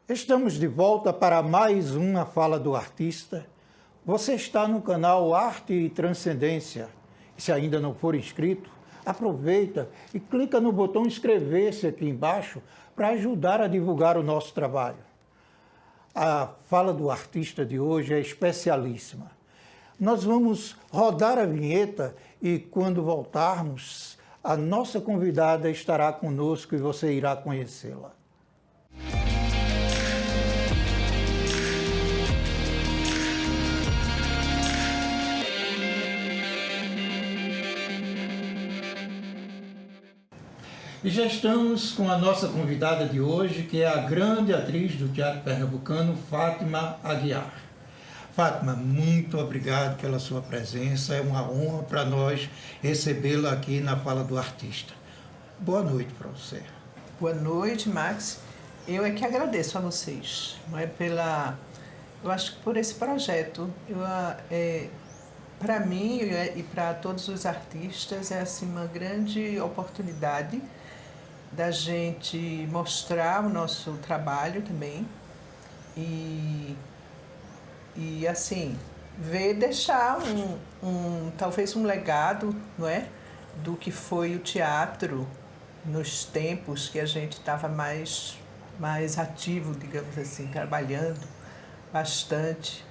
Estamos de volta para mais uma Fala do Artista. Você está no canal Arte e Transcendência. Se ainda não for inscrito, aproveita e clica no botão inscrever-se aqui embaixo para ajudar a divulgar o nosso trabalho. A Fala do Artista de hoje é especialíssima. Nós vamos rodar a vinheta e quando voltarmos, a nossa convidada estará conosco e você irá conhecê-la. E já estamos com a nossa convidada de hoje, que é a grande atriz do teatro pernambucano, Fátima Aguiar. Fátima, muito obrigado pela sua presença, é uma honra para nós recebê-la aqui na Fala do Artista. Boa noite para você. Boa noite, Max. Eu é que agradeço a vocês, não é eu acho que por esse projeto. Para mim e para todos os artistas é assim uma grande oportunidade da gente mostrar o nosso trabalho também e assim deixar talvez um legado, não é, do que foi o teatro nos tempos que a gente estava mais ativo, digamos assim, trabalhando bastante.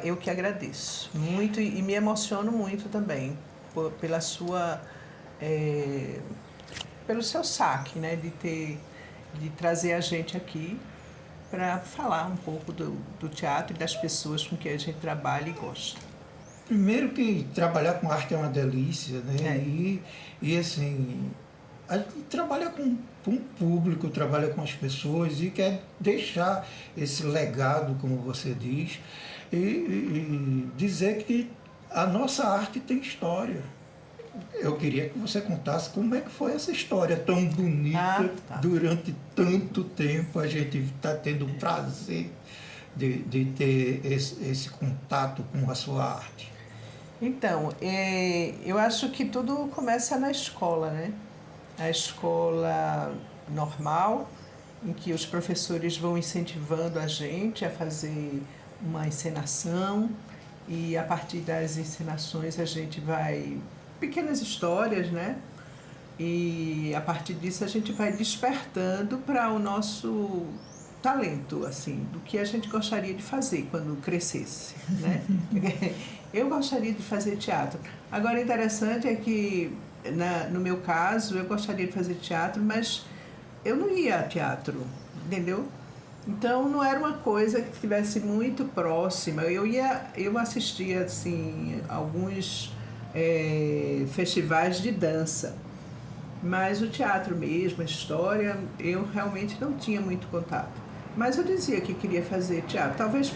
Eu que agradeço muito e me emociono muito também pelo seu saque, né, de trazer a gente aqui para falar um pouco do teatro e das pessoas com que a gente trabalha e gosta. Primeiro que trabalhar com arte é uma delícia, né? E assim, a gente trabalha com o público, trabalha com as pessoas e quer deixar esse legado, como você diz, e dizer que a nossa arte tem história. Eu queria que você contasse como é que foi essa história tão bonita. Durante tanto tempo a gente está tendo o prazer de ter esse contato com a sua arte. Então, eu acho que tudo começa na escola, né? A escola normal, em que os professores vão incentivando a gente a fazer uma encenação e a partir das encenações a gente vai... pequenas histórias, né? E a partir disso a gente vai despertando para o nosso talento, assim, do que a gente gostaria de fazer quando crescesse, né? Eu gostaria de fazer teatro. Agora, interessante é que, no meu caso, eu gostaria de fazer teatro, mas eu não ia a teatro, entendeu? Então, não era uma coisa que estivesse muito próxima. Eu assistia, assim, alguns festivais de dança, mas o teatro mesmo, a história, eu realmente não tinha muito contato. Mas eu dizia que queria fazer teatro, talvez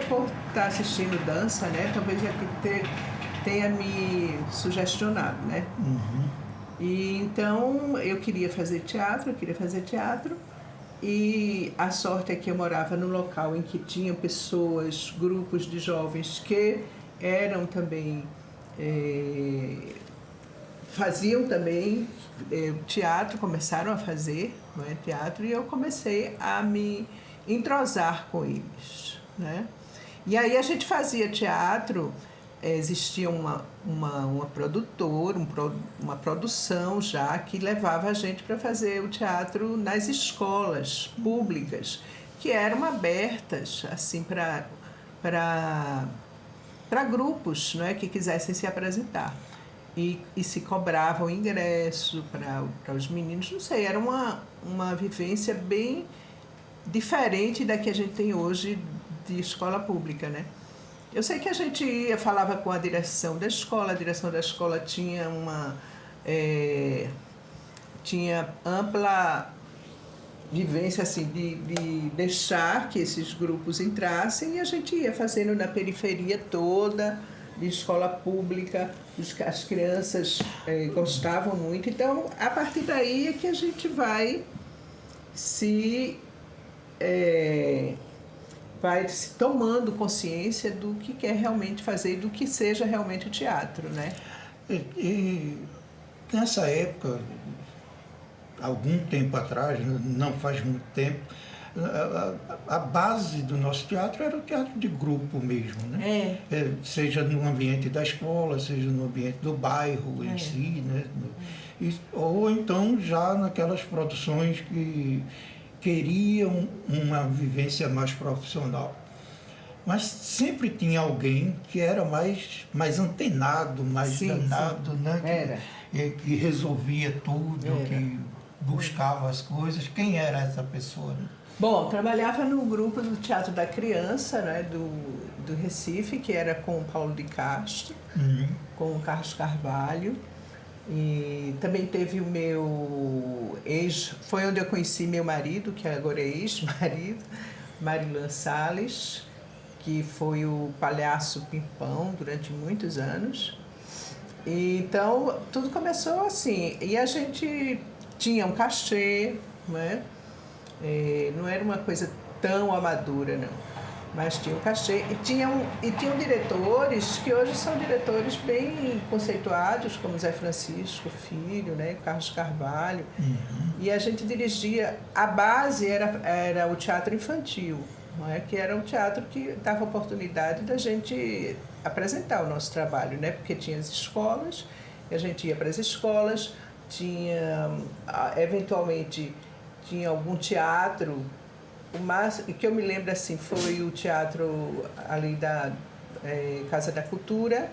por estar assistindo dança, né? Talvez tenha me sugestionado, né? Uhum. E então eu queria fazer teatro, e a sorte é que eu morava num local em que tinham pessoas, grupos de jovens que eram também faziam também teatro, começaram a fazer, não é, teatro, e eu comecei a me entrosar com eles, né? E aí a gente fazia teatro, existia uma produtora, uma produção já que levava a gente para fazer o teatro nas escolas públicas, que eram abertas assim para grupos, não é, que quisessem se apresentar. E se cobrava o ingresso para os meninos, não sei, era uma vivência bem diferente da que a gente tem hoje de escola pública, né? Eu sei que a gente falava com a direção da escola tinha tinha ampla vivência assim de deixar que esses grupos entrassem e a gente ia fazendo na periferia toda de escola pública, as crianças gostavam muito, então a partir daí é que a gente vai se tomando consciência do que quer realmente fazer, do que seja realmente o teatro, né? E nessa época, algum tempo atrás, não faz muito tempo, a base do nosso teatro era o teatro de grupo mesmo, né? Seja no ambiente da escola, seja no ambiente do bairro em si, né? Ou então já naquelas produções que queriam uma vivência mais profissional. Mas sempre tinha alguém que era mais antenado, mais danado, né? Que resolvia tudo, que buscava as coisas. Quem era essa pessoa? Né? Bom, trabalhava no grupo do Teatro da Criança, né, do Recife, que era com o Paulo de Castro, com o Carlos Carvalho. E também teve o meu foi onde eu conheci meu marido, que agora é ex-marido, Marilan Salles, que foi o palhaço Pimpão durante muitos anos. E, então, tudo começou assim. E a gente tinha um cachê, né? Não era uma coisa tão amadora, não. Mas tinha um cachê. E tinham diretores que hoje são diretores bem conceituados, como Zé Francisco Filho, né? Carlos Carvalho. E a gente dirigia... A base era o teatro infantil, não é? Que era um teatro que dava oportunidade da gente apresentar o nosso trabalho, né? Porque tinha as escolas, e a gente ia para as escolas, eventualmente tinha algum teatro. O máximo que eu me lembro assim foi o teatro ali da Casa da Cultura,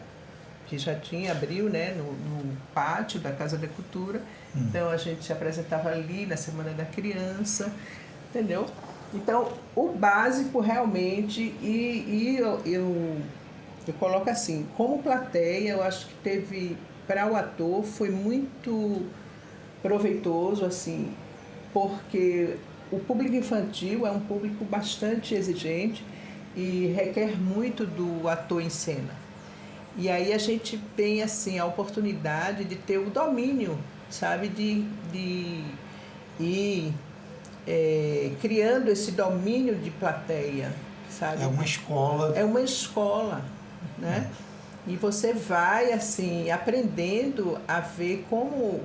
que já abriu, né, no pátio da Casa da Cultura. Então a gente se apresentava ali na Semana da Criança, entendeu? Então o básico realmente, eu coloco assim, como plateia, eu acho que teve, para o ator, foi muito proveitoso, assim, porque o público infantil é um público bastante exigente e requer muito do ator em cena. E aí a gente tem, assim, a oportunidade de ter o domínio, sabe, de ir criando esse domínio de plateia, sabe? É uma escola. É uma escola, né? E você vai, assim, aprendendo a ver como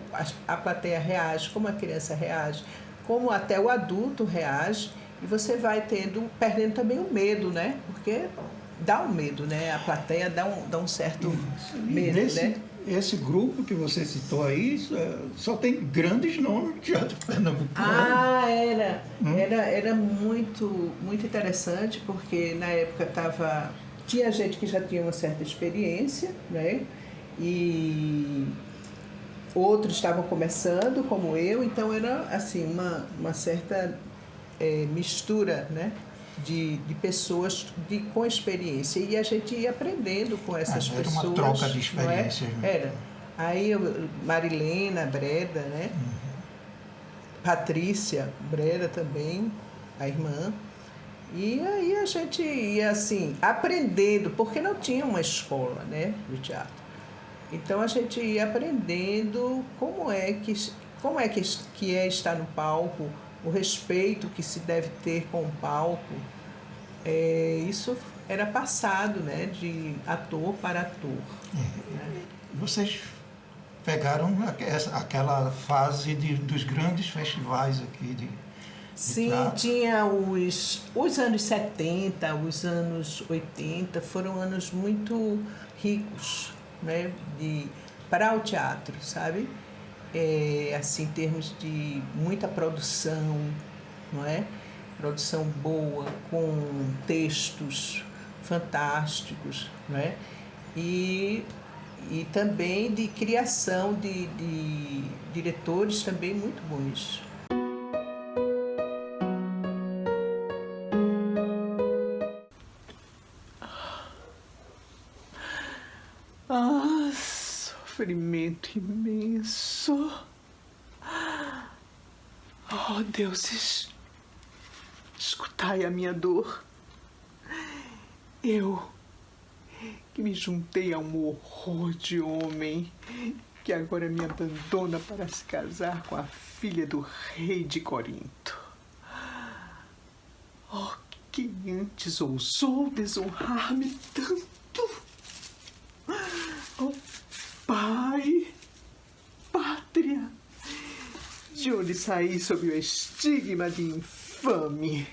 a plateia reage, como a criança reage, como até o adulto reage, e você vai perdendo também o medo, né? Porque dá um medo, né? A plateia dá um certo medo, né? Esse grupo que você citou aí só tem grandes nomes de teatro pernambucano. Ah, era muito, muito interessante, porque na época tinha gente que já tinha uma certa experiência, né? E outros estavam começando, como eu, então era assim, uma certa mistura, né? De pessoas com experiência. E a gente ia aprendendo com essas pessoas. Era uma troca de experiências. Não é? Era. Aí Marilena Breda, né? Patrícia Breda também, a irmã. E aí a gente ia assim, aprendendo, porque não tinha uma escola, né, de teatro. Então a gente ia aprendendo como é que estar no palco, o respeito que se deve ter com o palco. Isso era passado, né, de ator para ator. Né? Vocês pegaram aquela fase dos grandes festivais aqui de Sim, teatro. Tinha os anos 70, os anos 80, foram anos muito ricos, né, para o teatro, sabe? Assim, em termos de muita produção, não é? Produção boa, com textos fantásticos, não é? E também de criação de diretores também muito bons. Ah, sofrimento imenso. Oh, deuses, escutai a minha dor. Eu, que me juntei a um horror de homem, que agora me abandona para se casar com a filha do rei de Corinto. Oh, quem antes ousou desonrar-me tanto? Oh, pai, pátria, de onde de sair sob o estigma de infame.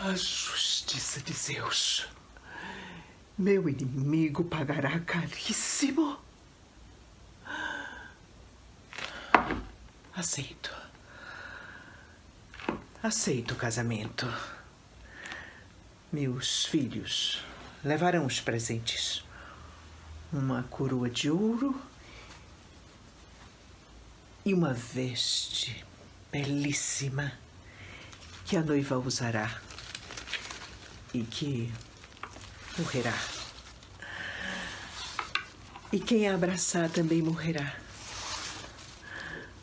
A justiça de Zeus. Meu inimigo pagará caríssimo. Aceito. Aceito o casamento. Meus filhos levarão os presentes. Uma coroa de ouro e uma veste belíssima que a noiva usará e que morrerá. E quem a abraçar também morrerá.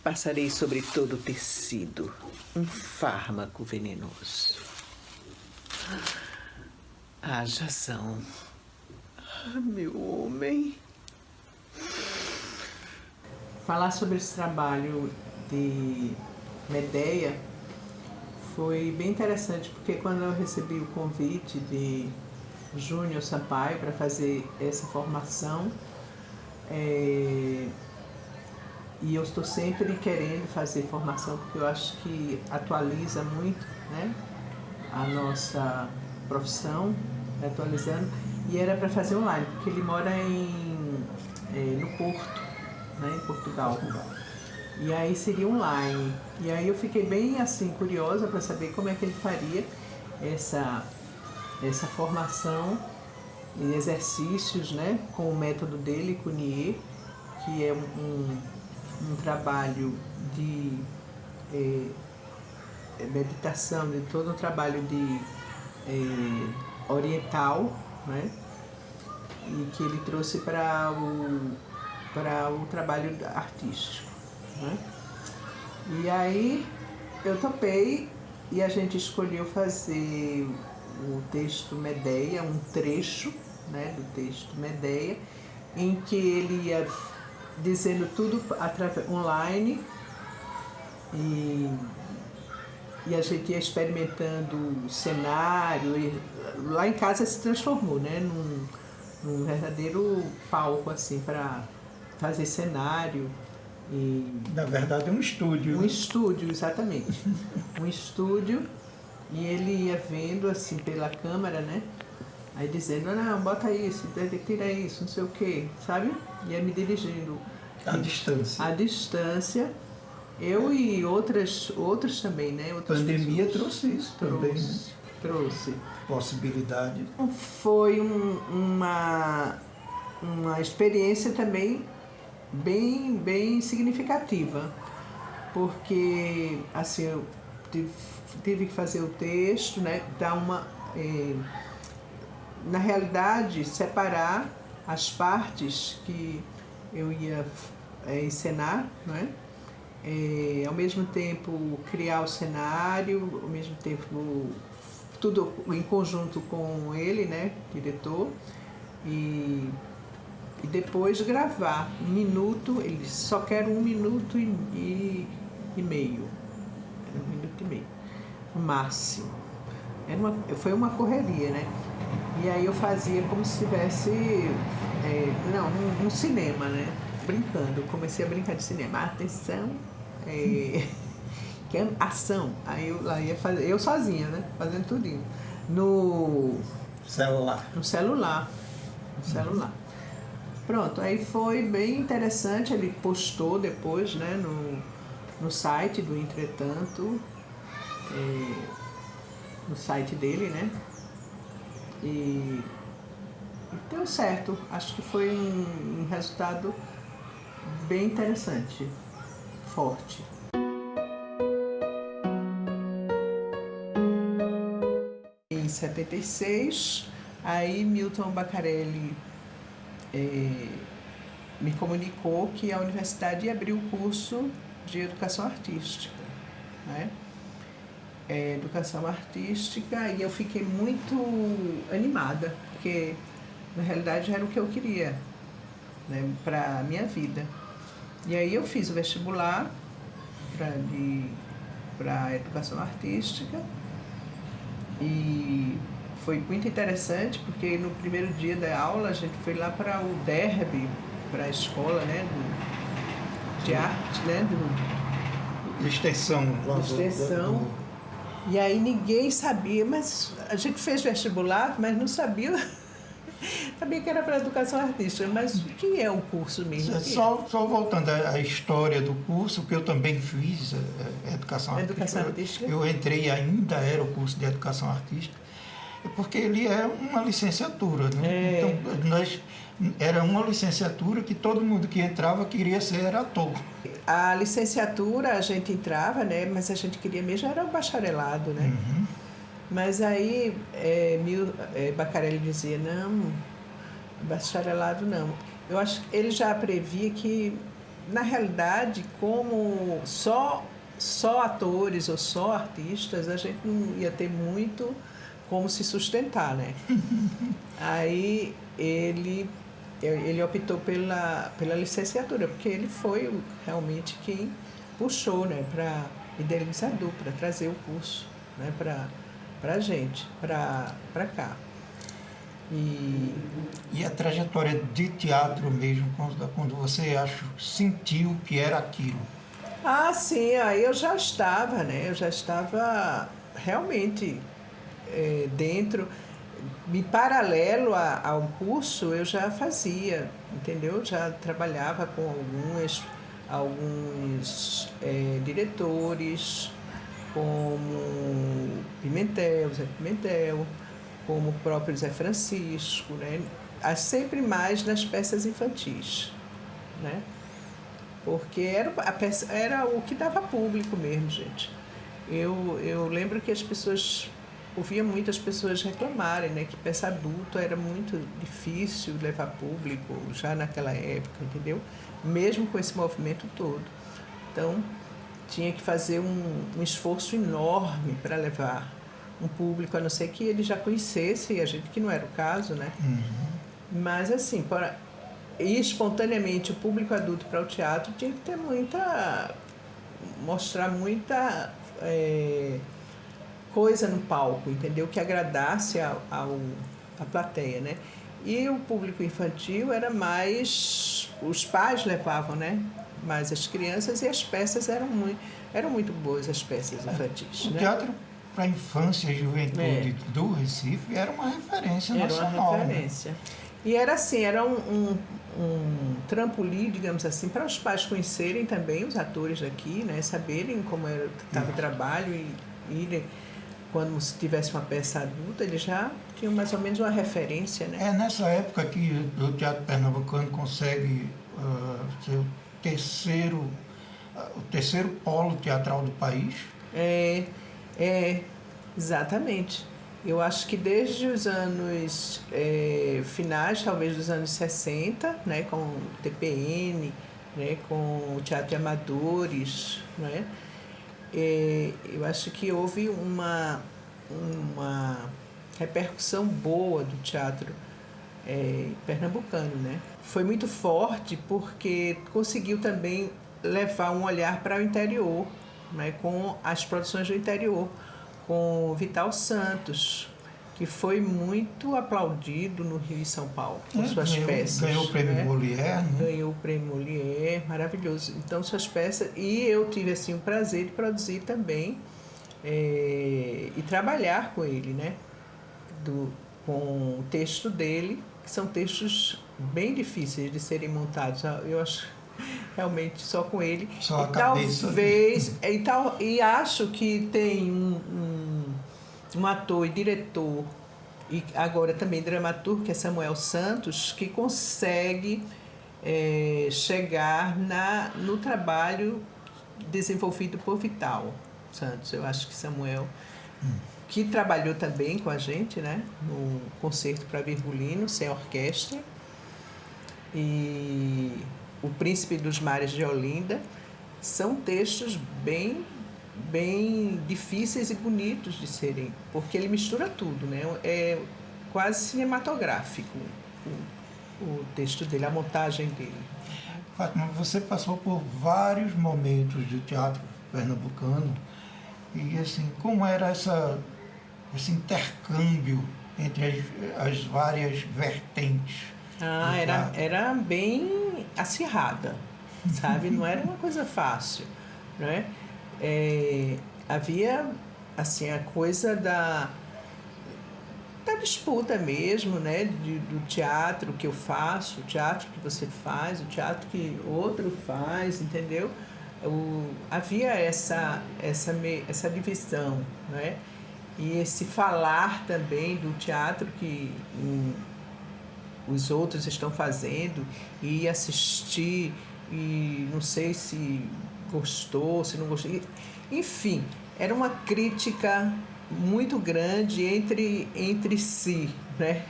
Passarei sobre todo o tecido um fármaco venenoso. Haja ação. Meu homem. Falar sobre esse trabalho de Medeia foi bem interessante, porque quando eu recebi o convite de Júnior Sampaio para fazer essa formação, e eu estou sempre querendo fazer formação, porque eu acho que atualiza muito, né, a nossa profissão, atualizando, e era para fazer online, porque ele mora no Porto, né, em Portugal. E aí seria online. E aí eu fiquei bem assim curiosa para saber como é que ele faria essa formação e exercícios, né, com o método dele, Cunier, que é um trabalho de meditação, de todo um trabalho de oriental, né, e que ele trouxe para o trabalho artístico, né? E aí eu topei e a gente escolheu fazer o texto Medeia, um trecho, né, do texto Medeia, em que ele ia dizendo tudo online e a gente ia experimentando o cenário e lá em casa se transformou, né, num verdadeiro palco assim para fazer cenário. E na verdade é um estúdio. Um estúdio, exatamente. Um estúdio, e ele ia vendo assim pela câmera, né? Aí dizendo, não, bota isso, tira isso, não sei o quê, sabe? Ia me dirigindo. À distância. À distância. Eu e outros também, né? A Outras pandemia pessoas. trouxe isso também, né? Trouxe. Possibilidade. Foi uma experiência também bem significativa, porque assim eu tive que fazer o texto, né, dar na realidade separar as partes que eu ia encenar, né, ao mesmo tempo criar o cenário, ao mesmo tempo tudo em conjunto com ele, né, diretor, e depois gravar 1 minuto, ele disse, só quero 1 minuto e meio. Era 1 minuto e meio, no máximo. Foi uma correria, né? E aí eu fazia como se tivesse, um cinema, né? Brincando, comecei a brincar de cinema. Atenção, que é ação. Aí eu lá ia fazer, eu sozinha, né? Fazendo tudinho. No celular. Pronto, aí foi bem interessante, ele postou depois, né, no site do Entretanto, no site dele, né, e deu certo, acho que foi um resultado bem interessante, forte. Em 76, aí Milton Bacarelli me comunicou que a universidade ia abrir o curso de educação artística, né? Educação artística, e eu fiquei muito animada, porque na realidade era o que eu queria, né, para a minha vida. E aí eu fiz o vestibular para educação artística e foi muito interessante, porque no primeiro dia da aula a gente foi lá para o Derby, para a escola, né, de arte, né, extensão. Lá extensão. E aí ninguém sabia, mas a gente fez vestibular, mas não sabia, sabia que era para educação artística, mas o que é um curso mesmo? Só voltando à história do curso, que eu também fiz educação artística. Eu entrei, ainda era o curso de educação artística, porque ele é uma licenciatura, né? Então, era uma licenciatura que todo mundo que entrava queria ser ator. A licenciatura a gente entrava, né? Mas a gente queria mesmo era o bacharelado, né? Uhum. Mas aí Baccarelli dizia, não, bacharelado não. Eu acho que ele já previa que, na realidade, como só atores ou só artistas, a gente não ia ter muito como se sustentar, né? Aí ele optou pela licenciatura, porque ele foi realmente quem puxou, né, para idealizador, para trazer o curso, né, para a gente, para cá. E a trajetória de teatro mesmo, quando você sentiu que era aquilo? Ah, sim, aí eu já estava, né? Eu já estava realmente dentro. Em paralelo ao curso, eu já fazia, entendeu? Já trabalhava com alguns diretores, como Zé Pimentel, como o próprio Zé Francisco, né? Sempre mais nas peças infantis, né? Porque era o que dava público mesmo, gente. Eu lembro que as pessoas, ouvia muitas pessoas reclamarem, né, que peça adulta era muito difícil levar público já naquela época, entendeu? Mesmo com esse movimento todo. Então, tinha que fazer um esforço enorme para levar um público, a não ser que ele já conhecesse, a gente que não era o caso, né? Uhum. Mas, assim, para ir espontaneamente o público adulto para o teatro tinha que ter mostrar muita coisa no palco, entendeu? Que agradasse a plateia, né? E o público infantil era mais... Os pais levavam, né? Mas as crianças, e as peças eram muito boas, as peças infantis. O né? teatro para a infância e juventude do Recife era uma referência nacional. Era uma referência. Né? E era assim, era um trampolim, digamos assim, para os pais conhecerem também os atores daqui, né? Saberem como estava o trabalho e irem, quando se tivesse uma peça adulta, eles já tinham mais ou menos uma referência. Né? É nessa época que o Teatro Pernambucano consegue ser o terceiro polo teatral do país. Exatamente. Eu acho que desde os anos finais, talvez dos anos 60, né, com o TPN, né, com o Teatro de Amadores, né, eu acho que houve uma repercussão boa do teatro pernambucano. Né? Foi muito forte porque conseguiu também levar um olhar para o interior, né, com as produções do interior, com Vital Santos, que foi muito aplaudido no Rio e São Paulo, com suas peças. Ganhou o prêmio Molière. Né? Ganhou o prêmio Molière, maravilhoso. Então, suas peças... E eu tive assim, o prazer de produzir também e trabalhar com ele, né? Com o texto dele, que são textos bem difíceis de serem montados. Eu acho realmente só com ele. Só a cabeça. Talvez... E acho que tem um ator e diretor, e agora também dramaturgo, que é Samuel Santos, que consegue chegar no trabalho desenvolvido por Vital Santos. Eu acho que Samuel, que trabalhou também com a gente, né, no concerto para violino, sem orquestra, e O Príncipe dos Mares de Olinda, são textos bem difíceis e bonitos de serem, porque ele mistura tudo, né? É quase cinematográfico o texto dele, a montagem dele. Fátima, você passou por vários momentos do teatro pernambucano e assim, como era esse intercâmbio entre as várias vertentes? Era bem acirrada, sabe? Não era uma coisa fácil, né? havia assim a coisa da disputa mesmo, né? Do teatro que eu faço, o teatro que você faz, o teatro que outro faz, entendeu? Havia essa divisão, né? E esse falar também do teatro que os outros estão fazendo, e assistir, e não sei se gostou, se não gostou. Enfim, era uma crítica muito grande entre si, né?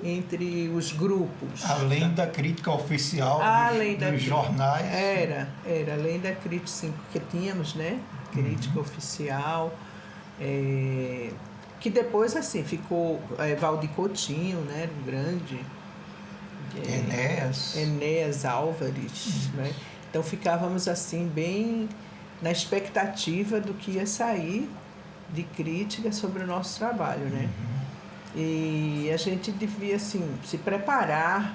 entre os grupos. Além da crítica oficial dos jornais. Era, além da crítica, sim, porque tínhamos, né? Crítica oficial, que depois, assim, ficou Valdir Coutinho, né? O grande. Enéas Álvares, né? Então ficávamos, assim, bem na expectativa do que ia sair de crítica sobre o nosso trabalho, né? E a gente devia, assim, se preparar,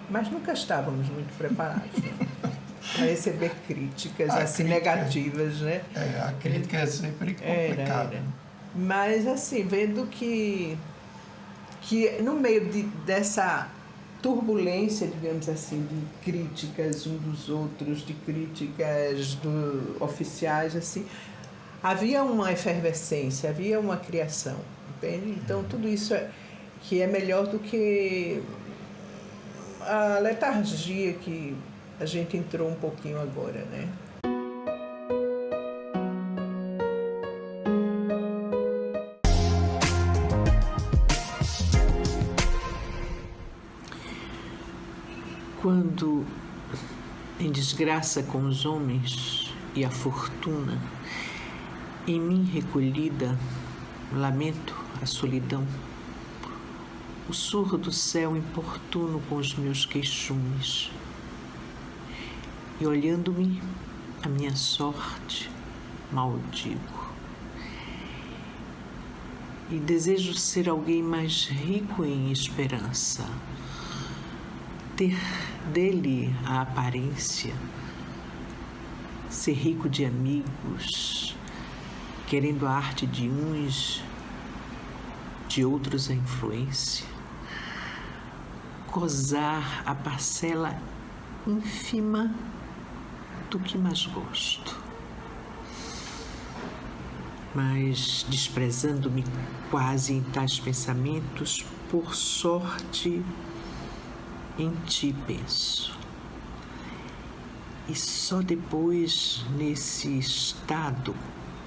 mas nunca estávamos muito preparados, né? Para receber críticas negativas, né? A crítica é sempre complicada. Era. Mas, assim, vendo que no meio dessa turbulência, digamos assim, de críticas um dos outros, de críticas oficiais, assim, havia uma efervescência, havia uma criação, entende? Então, tudo isso que é melhor do que a letargia que a gente entrou um pouquinho agora, né? Quando, em desgraça com os homens e a fortuna, em mim recolhida, lamento a solidão, o surdo céu importuno com os meus queixumes, e olhando-me a minha sorte, maldigo. E desejo ser alguém mais rico em esperança, ter dele a aparência, ser rico de amigos, querendo a arte de uns, de outros a influência, gozar a parcela ínfima do que mais gosto. Mas, desprezando-me quase em tais pensamentos, por sorte, em ti penso. E só depois, nesse estado,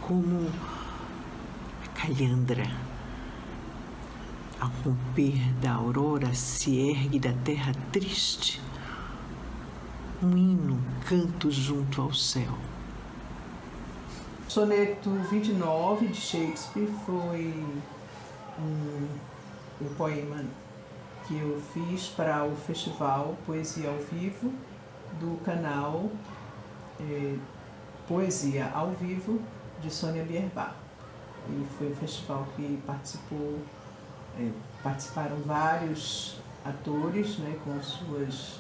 como a calhandra, ao romper da aurora, se ergue da terra triste um hino, canto junto ao céu. Soneto 29 de Shakespeare foi um poema que eu fiz para o festival Poesia ao Vivo do canal Poesia ao Vivo de Sônia Bierbach. E foi um festival que participaram vários atores, né, com os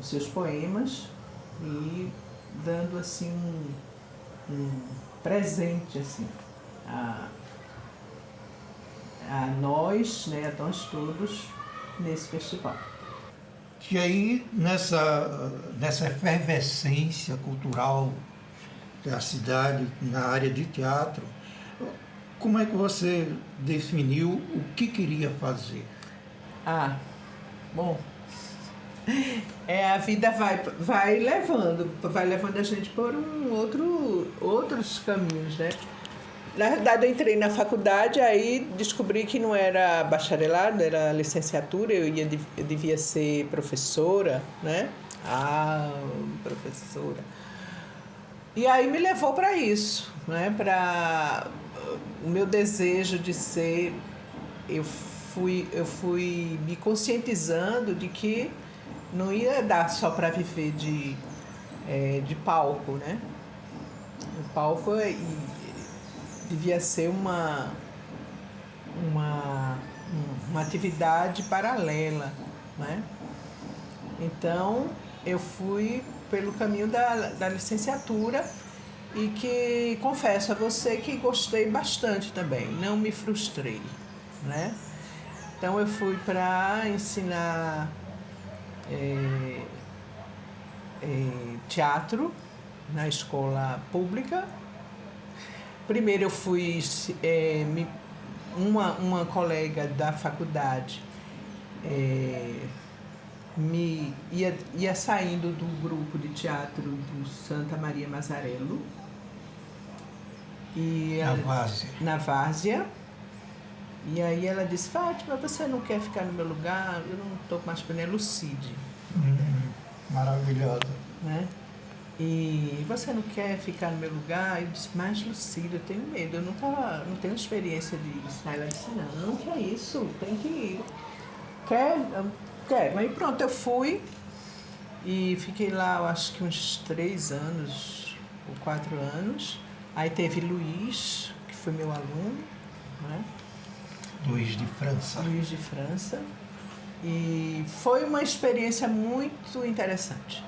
seus poemas e dando assim um presente assim a nós, né, a nós todos nesse festival. E aí, nessa efervescência cultural da cidade, na área de teatro, como é que você definiu o que queria fazer? Bom, a vida vai levando a gente por outros caminhos, né? Na verdade, eu entrei na faculdade, aí descobri que não era bacharelado, era licenciatura, eu devia ser professora, né? Professora. E aí me levou para isso, né? Para o meu desejo de ser... Eu fui me conscientizando de que não ia dar só para viver de palco, né? O palco devia ser uma atividade paralela, né? Então, eu fui pelo caminho da licenciatura e que confesso a você que gostei bastante também, não me frustrei, né? Então eu fui para ensinar teatro na escola pública. Primeiro eu fui, uma colega da faculdade ia saindo do grupo de teatro do Santa Maria Mazarello. E na Várzea. E aí ela disse, Fátima, você não quer ficar no meu lugar? Eu não estou mais para a Lucide. Maravilhosa. Né? E você não quer ficar no meu lugar? Eu disse, mas Lucide, eu tenho medo, eu não tenho experiência disso. Aí ela disse, não, que é isso, tem que ir. Quer? Aí pronto, eu fui e fiquei lá, eu acho que uns 3 anos ou 4 anos. Aí teve Luiz, que foi meu aluno, né? Luiz de França. Luiz de França. E foi uma experiência muito interessante.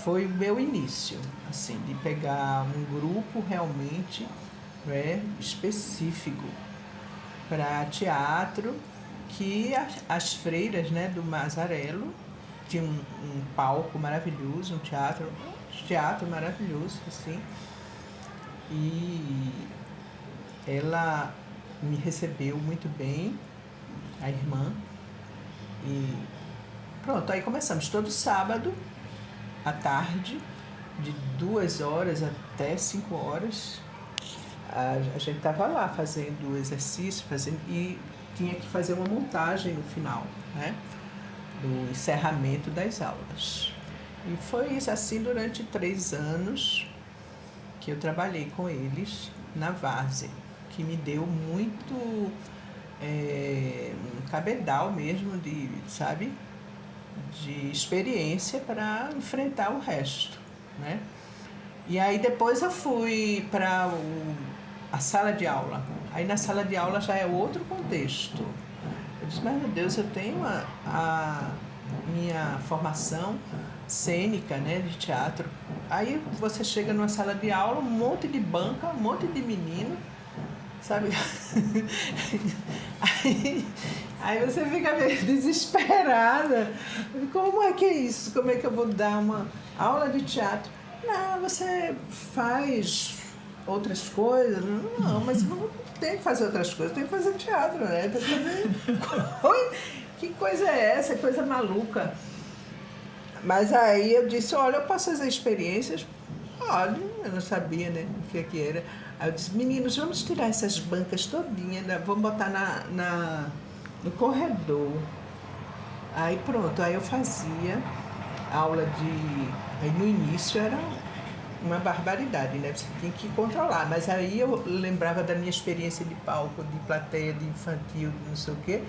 Foi o meu início, assim, de pegar um grupo realmente, né, específico para teatro, que as freiras, né, do Mazarello tinham um palco maravilhoso, um teatro maravilhoso, assim. E ela me recebeu muito bem, a irmã. E pronto, aí começamos todo sábado à tarde, de 2 horas até 5 horas. A gente estava lá fazendo exercício, e tinha que fazer uma montagem no final, né, do encerramento das aulas. E foi isso assim durante 3 anos que eu trabalhei com eles na Várzea, que me deu muito um cabedal mesmo de experiência para enfrentar o resto, né? E aí depois eu fui para a sala de aula. Aí na sala de aula já é outro contexto. Eu disse, mas meu Deus, eu tenho a minha formação cênica, né, de teatro. Aí você chega numa sala de aula, um monte de banca, um monte de menino, sabe? Aí você fica meio desesperada. Como é que é isso? Como é que eu vou dar uma aula de teatro? Não, você faz outras coisas. Não, mas não tem que fazer outras coisas, tem que fazer teatro, né? Tem que fazer... Que coisa é essa? Coisa maluca. Mas aí eu disse, olha, eu posso fazer experiências? Olha, eu não sabia, né, o que era. Aí eu disse, meninos, vamos tirar essas bancas todinhas, né? Vamos botar no corredor. Aí pronto, aí eu fazia aula de... Aí no início era uma barbaridade, né? Você tinha que controlar. Mas aí eu lembrava da minha experiência de palco, de plateia, de infantil, de não sei o quê.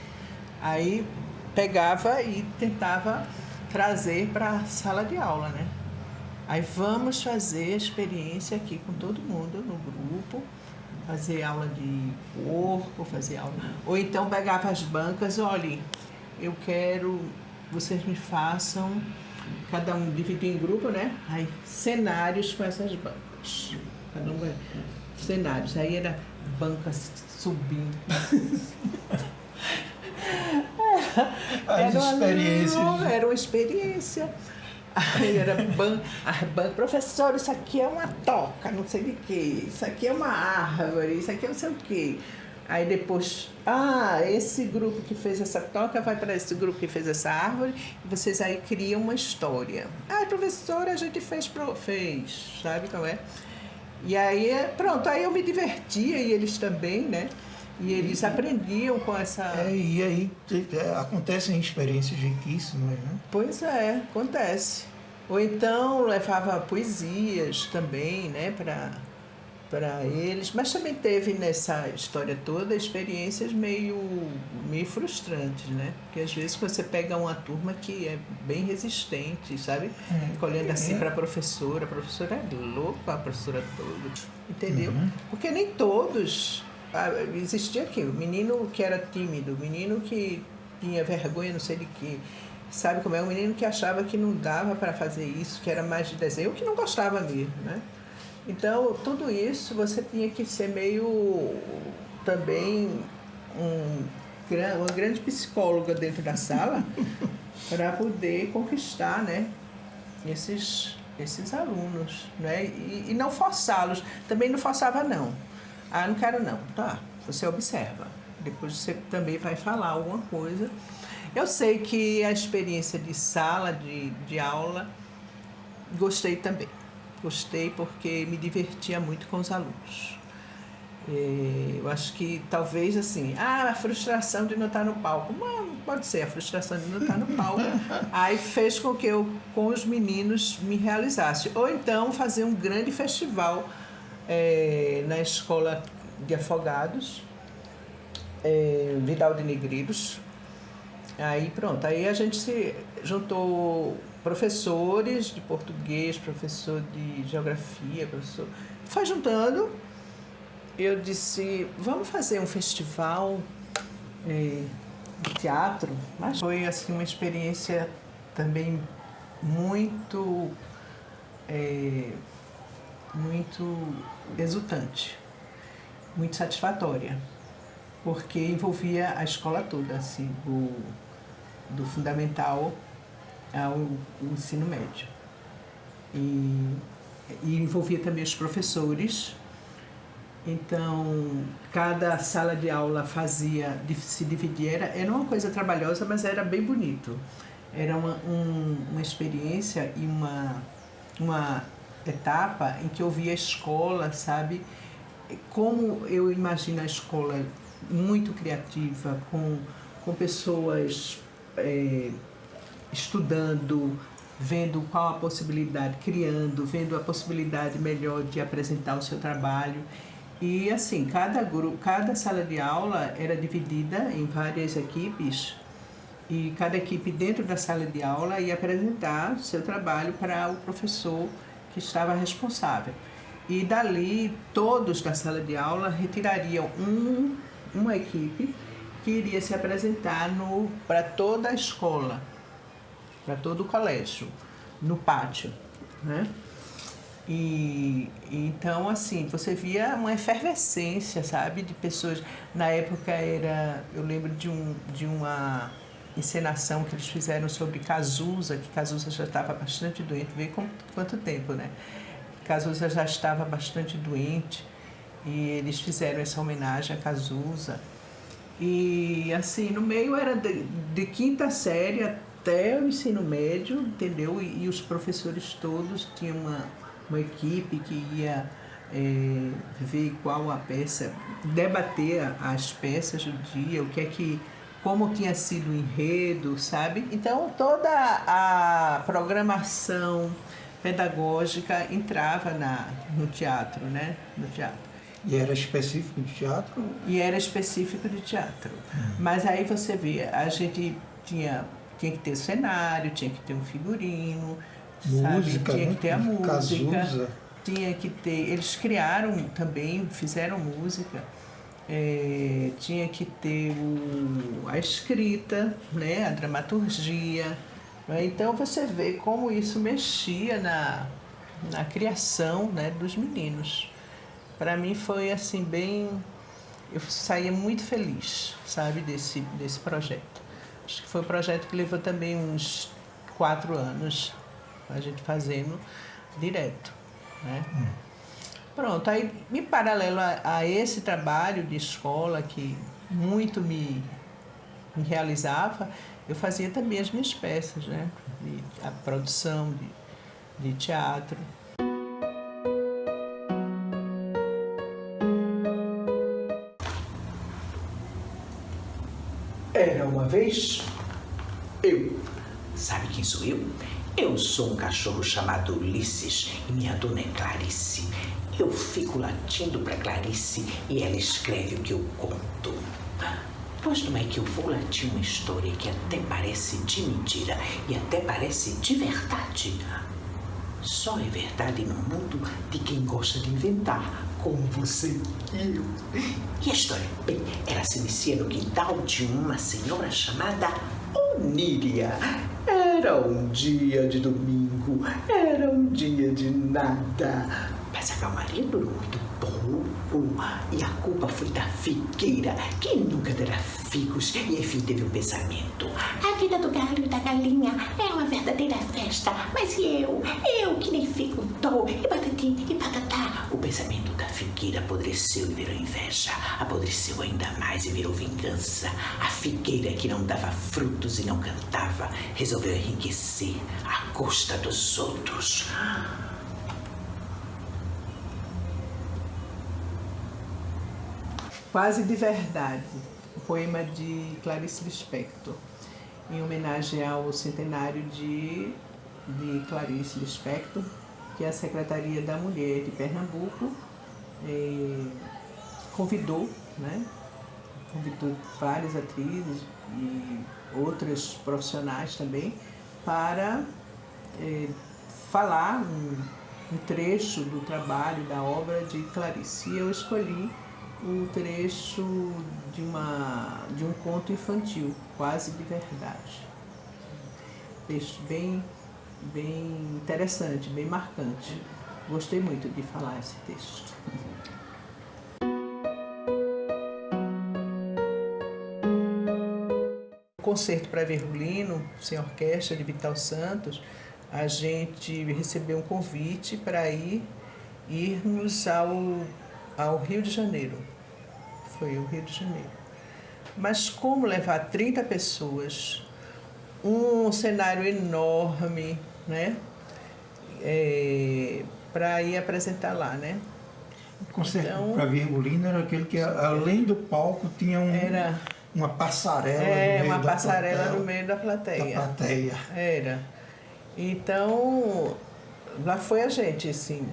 Aí pegava e tentava trazer para a sala de aula, né? Aí vamos fazer a experiência aqui com todo mundo no grupo, fazer aula de corpo, fazer aula... Ou então pegava as bancas, olha, eu quero, vocês me façam, cada um dividir em grupo, né? Aí cenários com essas bancas. Cada um cenários. Aí era bancas subindo. Era uma experiência. Aí era professor, isso aqui é uma toca, não sei de quê, isso aqui é uma árvore, isso aqui é não sei o quê. Aí depois, esse grupo que fez essa toca vai para esse grupo que fez essa árvore, e vocês aí criam uma história. Professora, a gente fez, sabe qual é? E aí, pronto, aí eu me divertia, e eles também, né? E eles aprendiam com essa... E aí acontecem experiências riquíssimas, né? Pois é, acontece. Ou então levava poesias também, né, para eles. Mas também teve nessa história toda experiências meio frustrantes, né? Porque às vezes você pega uma turma que é bem resistente, sabe? Fica olhando assim para a professora é louca, a professora toda, entendeu? Porque nem todos... existia aqui, o menino que era tímido, o menino que tinha vergonha, não sei de quê. Sabe como é? O menino que achava que não dava para fazer isso, que era mais de desenho, ou que não gostava mesmo, né? Então, tudo isso você tinha que ser meio também uma grande psicóloga dentro da sala para poder conquistar, né, esses alunos, né? E não forçá-los. Também não forçava, não. Ah, não quero não. Tá, você observa. Depois você também vai falar alguma coisa. Eu sei que a experiência de sala, de aula, gostei também. Gostei porque me divertia muito com os alunos. Eu acho que talvez assim, a frustração de não estar no palco. Pode ser a frustração de não estar no palco. Aí fez com que eu, com os meninos, me realizasse. Ou então fazer um grande festival na Escola de Afogados, Vidal de Negreiros. Aí pronto, aí a gente se juntou professores de português, professor de geografia, professor... Foi juntando. Eu disse, vamos fazer um festival de teatro. Mas foi assim, uma experiência também muito exultante, muito satisfatória, porque envolvia a escola toda, assim, do fundamental ao ensino médio. E envolvia também os professores. Então, cada sala de aula se dividia, era uma coisa trabalhosa, mas era bem bonito. Era uma experiência e uma etapa em que eu via a escola, sabe? Como eu imagino a escola muito criativa, com pessoas estudando, vendo qual a possibilidade, criando, vendo a possibilidade melhor de apresentar o seu trabalho. E assim, cada sala de aula era dividida em várias equipes e cada equipe dentro da sala de aula ia apresentar seu trabalho para o professor que estava responsável. E dali, todos da sala de aula retirariam uma equipe que iria se apresentar para toda a escola, para todo o colégio, no pátio, né? E então, assim, você via uma efervescência, sabe, de pessoas. Na época eu lembro de uma encenação que eles fizeram sobre Cazuza, que Cazuza já estava bastante doente, vê quanto tempo, né? Cazuza já estava bastante doente e eles fizeram essa homenagem a Cazuza. E, assim, no meio era de quinta série até o ensino médio, entendeu? E os professores todos tinham uma equipe que ia ver qual a peça, debater as peças do dia, como tinha sido o enredo, sabe? Então, toda a programação pedagógica entrava no teatro, né? No teatro. E era específico de teatro? E era específico de teatro. Mas aí você vê, a gente tinha que ter cenário, tinha que ter um figurino, música, tinha que ter a música, Cazuza. Tinha que ter... Eles criaram também, fizeram música, tinha que ter a escrita, né, a dramaturgia. Então você vê como isso mexia na criação, né, dos meninos. Para mim foi assim bem... Eu saía muito feliz, sabe, desse projeto. Acho que foi um projeto que levou também uns 4 anos a gente fazendo direto, né? Pronto, aí em paralelo a esse trabalho de escola que muito me realizava, eu fazia também as minhas peças, né? A produção de teatro. Era uma vez eu. Sabe quem sou eu? Eu sou um cachorro chamado Ulisses e minha dona é Clarice. Eu fico latindo pra Clarice e ela escreve o que eu conto. Pois não é que eu vou latir uma história que até parece de mentira e até parece de verdade. Só é verdade no mundo de quem gosta de inventar, como você e eu. E a história, bem, ela se inicia no quintal de uma senhora chamada Onília. Era um dia de domingo, era um dia de nada. Mas a calmaria durou muito pouco. E a culpa foi da figueira, que nunca dará figos. E enfim teve um pensamento. A vida do galho e da galinha é uma verdadeira festa. Mas e eu que nem figo dou, e patati e patatá. O pensamento da figueira apodreceu e virou inveja. Apodreceu ainda mais e virou vingança. A figueira que não dava frutos e não cantava, resolveu enriquecer à custa dos outros. Quase de Verdade, o poema de Clarice Lispector, em homenagem ao centenário de Clarice Lispector, que a Secretaria da Mulher de Pernambuco convidou, né? Convidou várias atrizes e outras profissionais também para falar um trecho do trabalho, da obra de Clarice. E eu escolhi o trecho de um conto infantil, Quase de Verdade. Texto bem interessante, bem marcante. Gostei muito de falar esse texto. O concerto para violino, sem orquestra, de Vital Santos, a gente recebeu um convite para irmos ao Rio de Janeiro. Foi o Rio de Janeiro. Mas como levar 30 pessoas, um cenário enorme, né? Para ir apresentar lá, né? O concerto para violino era aquele que, além do palco, tinha uma passarela no meio da plateia. Era. Então, lá foi a gente, assim,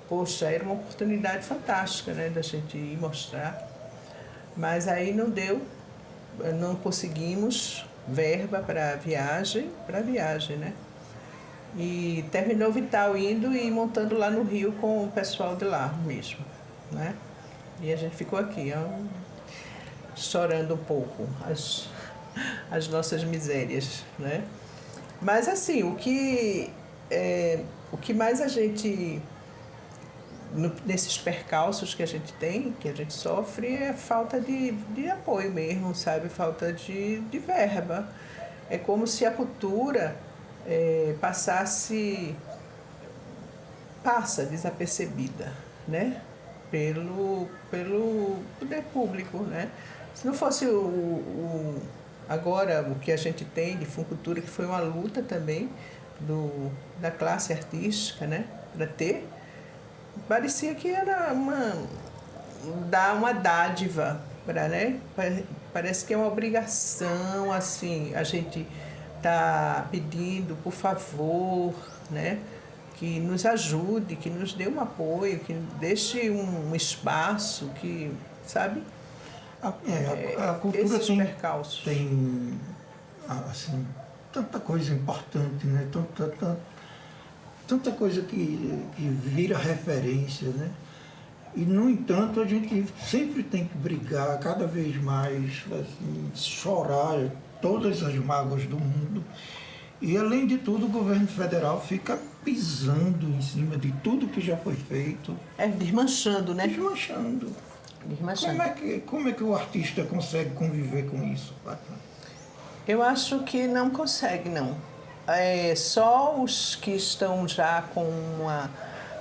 poxa, era uma oportunidade fantástica, né, da gente ir mostrar. Mas aí não deu, não conseguimos verba para viagem, né? E terminou o Vital indo e montando lá no Rio com o pessoal de lá mesmo, né? E a gente ficou aqui, chorando um pouco as nossas misérias, né? Mas assim, o que mais a gente, nesses percalços que a gente tem, que a gente sofre, é falta de apoio mesmo, sabe? Falta de verba. É como se a cultura passa desapercebida, né? Pelo poder público, né? Se não fosse agora o que a gente tem de Funcultura, que foi uma luta também da classe artística, né? Para ter, parecia que era uma dádiva, né? Parece que é uma obrigação, assim, a gente tá pedindo, por favor, né? Que nos ajude, que nos dê um apoio, que deixe um espaço, que, sabe? A cultura tem assim, tanta coisa importante, né? Tanta coisa que vira referência, né? E, no entanto, a gente sempre tem que brigar cada vez mais, assim, chorar todas as mágoas do mundo. E, além de tudo, o governo federal fica pisando em cima de tudo que já foi feito. Desmanchando, né? Desmanchando. Como é que o artista consegue conviver com isso, Fátima? Eu acho que não consegue, não. Só os que estão já com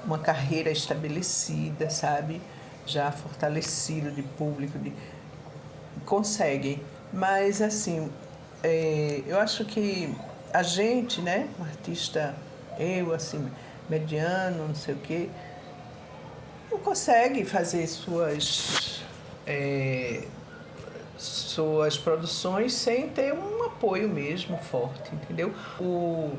uma carreira estabelecida, sabe? Já fortalecido de público, conseguem. Mas, assim, eu acho que a gente, né? Um artista, assim, mediano, não sei o quê, não consegue fazer suas produções sem ter um apoio mesmo forte, entendeu? O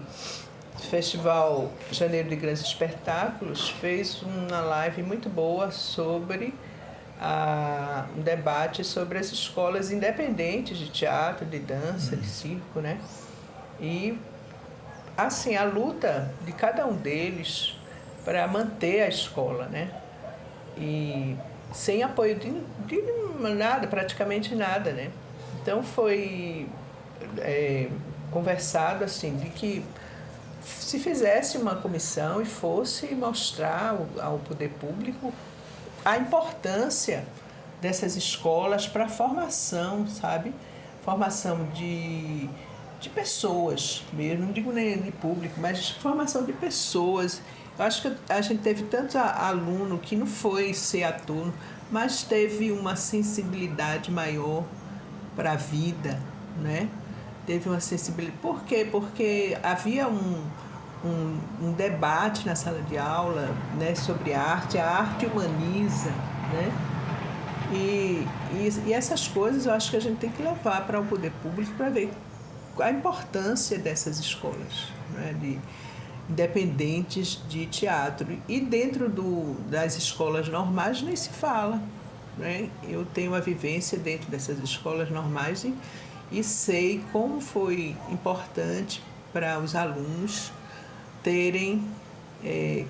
Festival Janeiro de Grandes Espetáculos fez uma live muito boa sobre um debate sobre as escolas independentes de teatro, de dança, de circo, né? E, assim, a luta de cada um deles para manter a escola, né? E sem apoio de nada, praticamente nada, né? Então foi conversado assim, de que se fizesse uma comissão e fosse mostrar ao poder público a importância dessas escolas para a formação, sabe? Formação de pessoas mesmo, não digo nem de público, mas formação de pessoas. Eu acho que a gente teve tanto aluno que não foi ser ator, mas teve uma sensibilidade maior para a vida, né? Teve uma sensibilidade. Por quê? Porque havia um debate na sala de aula, né, sobre arte. A arte humaniza, né? E essas coisas eu acho que a gente tem que levar para o poder público para ver a importância dessas escolas, né, independentes de teatro. E dentro das escolas normais nem se fala, né? Eu tenho uma vivência dentro dessas escolas normais e sei como foi importante para os alunos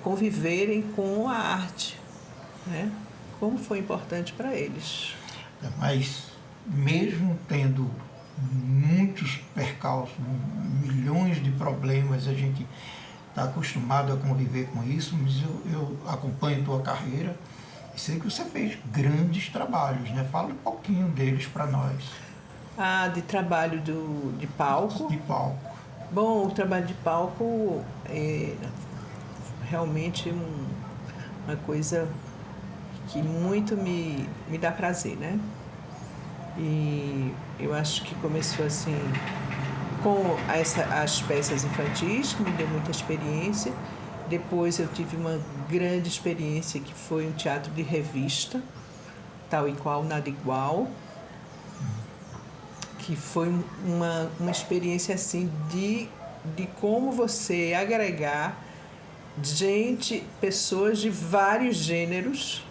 conviverem com a arte, né? Como foi importante para eles. Mas mesmo tendo muitos percalços, milhões de problemas, a gente está acostumado a conviver com isso, mas eu acompanho tua carreira e sei que você fez grandes trabalhos, né? Fala um pouquinho deles para nós. De trabalho de palco. De palco. Bom, o trabalho de palco é realmente uma coisa que muito me dá prazer, né? E eu acho que começou assim com as peças infantis, que me deu muita experiência. Depois eu tive uma grande experiência que foi um teatro de revista, Tal e Qual, Nada Igual, que foi uma experiência assim de como você agregar pessoas de vários gêneros,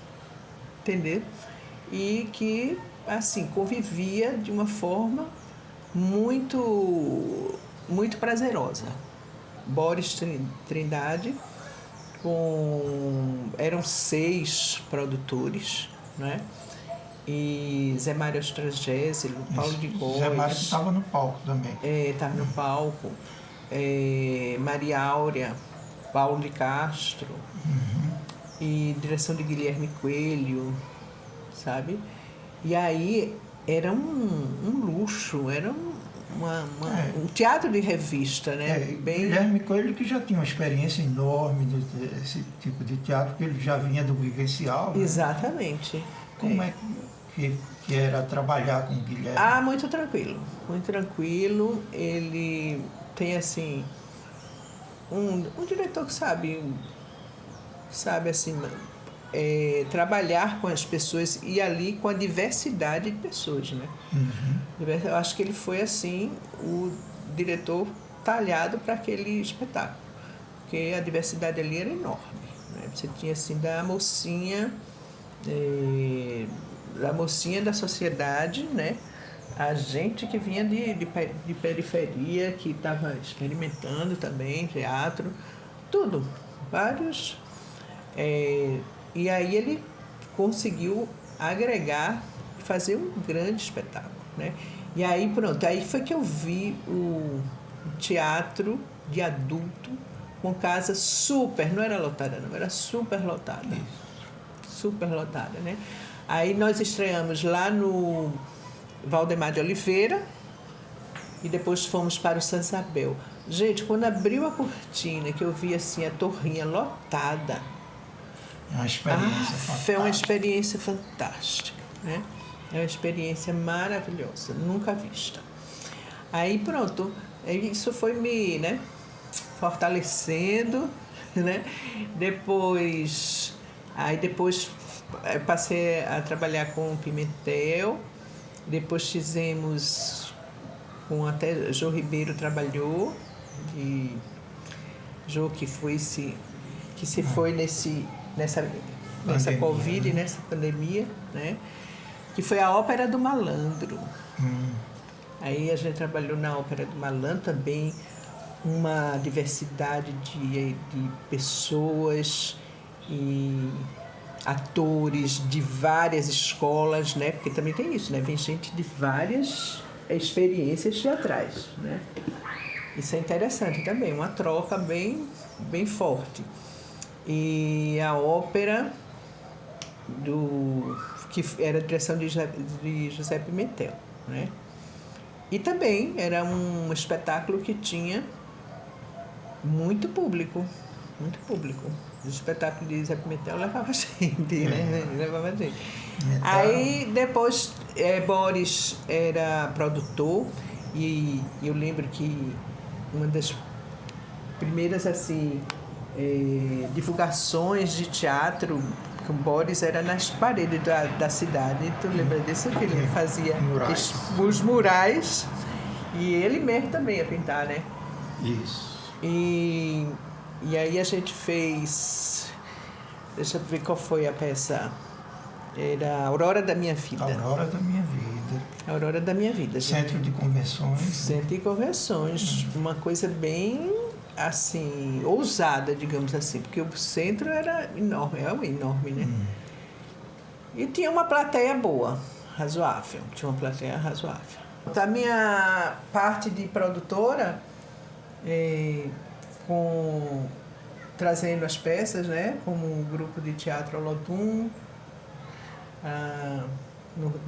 entendeu? E que assim convivia de uma forma muito muito prazerosa. Boris Trindade, eram 6 produtores, né? E Zé Mário Astragésilo, Paulo de Góes. Zé Mário que estava no palco também. Estava no palco. Maria Áurea, Paulo de Castro, e direção de Guilherme Coelho, sabe? E aí era um luxo, era um teatro de revista, né? Guilherme Coelho, que já tinha uma experiência enorme desse tipo de teatro, porque ele já vinha do vivencial. Né? Exatamente. Como é que era trabalhar com o Guilherme? Muito tranquilo, muito tranquilo. Ele tem assim um diretor que sabe assim trabalhar com as pessoas e ali com a diversidade de pessoas, né? Eu acho que ele foi assim o diretor talhado para aquele espetáculo, porque a diversidade ali era enorme, né? Você tinha assim da mocinha da sociedade, né? A gente que vinha de periferia, que estava experimentando também teatro, tudo, vários. E aí ele conseguiu agregar e fazer um grande espetáculo, né? E aí pronto, aí foi que eu vi o teatro de adulto com casa não era lotada não, era super lotada. Super lotada, né? Aí nós estreamos lá no Valdemar de Oliveira e depois fomos para o Santa Isabel. Gente, quando abriu a cortina, que eu vi assim a torrinha lotada, uma experiência fantástica. Foi uma experiência fantástica, né? É uma experiência maravilhosa, nunca vista. Aí pronto, isso foi me, né, fortalecendo, né? Depois passei a trabalhar com Pimentel, depois fizemos até Jô Ribeiro trabalhou, e Jô que se foi nessa Covid, nessa pandemia, né? Que foi a Ópera do Malandro. Aí a gente trabalhou na Ópera do Malandro também, uma diversidade de pessoas e atores de várias escolas, né? Porque também tem isso, né? Vem gente de várias experiências teatrais, né? Isso é interessante também, uma troca bem, bem forte. E a ópera, que era a direção de José Pimentel, né? E também era um espetáculo que tinha muito público, muito público. O espetáculo de José Pimentel levava gente, né? Levava gente. Aí depois Boris era produtor e eu lembro que uma das primeiras assim divulgações de teatro com Boris era nas paredes da cidade. Tu lembra disso? Que ele fazia os murais e ele mesmo também ia pintar, né? Isso. E aí a gente fez... Deixa eu ver qual foi a peça. Era Aurora da Minha Vida. Aurora da Minha Vida. Aurora da Minha Vida. Centro de Convenções. Centro de Convenções. Uma coisa bem, assim, ousada, digamos assim. Porque o centro era enorme, é enorme, né? E tinha uma plateia boa, razoável. Tinha uma plateia razoável. A minha parte de produtora... trazendo as peças, né, como o grupo de teatro Olodum,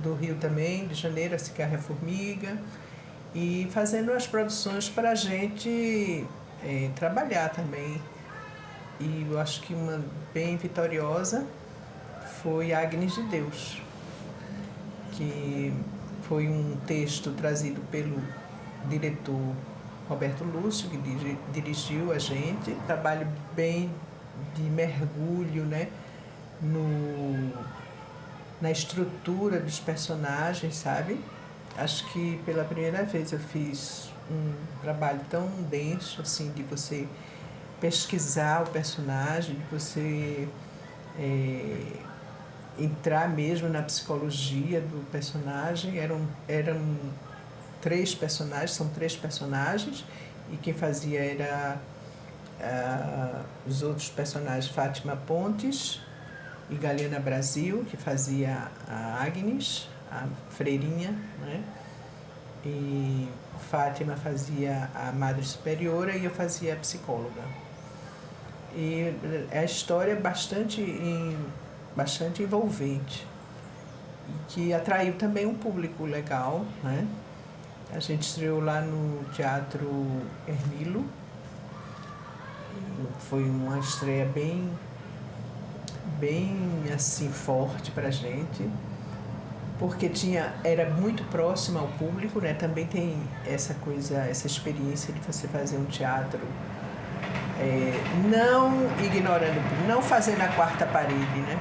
do Rio também, de Janeiro, a Cigarra e a Formiga, e fazendo as produções para a gente trabalhar também. E eu acho que uma bem vitoriosa foi Agnes de Deus, que foi um texto trazido pelo diretor Roberto Lúcio, que dirigiu a gente, trabalho bem de mergulho, né, na estrutura dos personagens, sabe? Acho que pela primeira vez eu fiz um trabalho tão denso, assim, de você pesquisar o personagem, de você entrar mesmo na psicologia do personagem. Eram 3 personagens, são 3 personagens, e quem fazia era os outros personagens, Fátima Pontes e Galiana Brasil, que fazia a Agnes, a freirinha, né? E Fátima fazia a Madre Superiora e eu fazia a psicóloga. E a história é bastante envolvente, e que atraiu também um público legal, né? A gente estreou lá no Teatro Hermilo. Foi uma estreia bem assim, forte pra gente, porque era muito próximo ao público, né? Também tem essa experiência de você fazer um teatro não ignorando o público, não fazendo a quarta parede, né?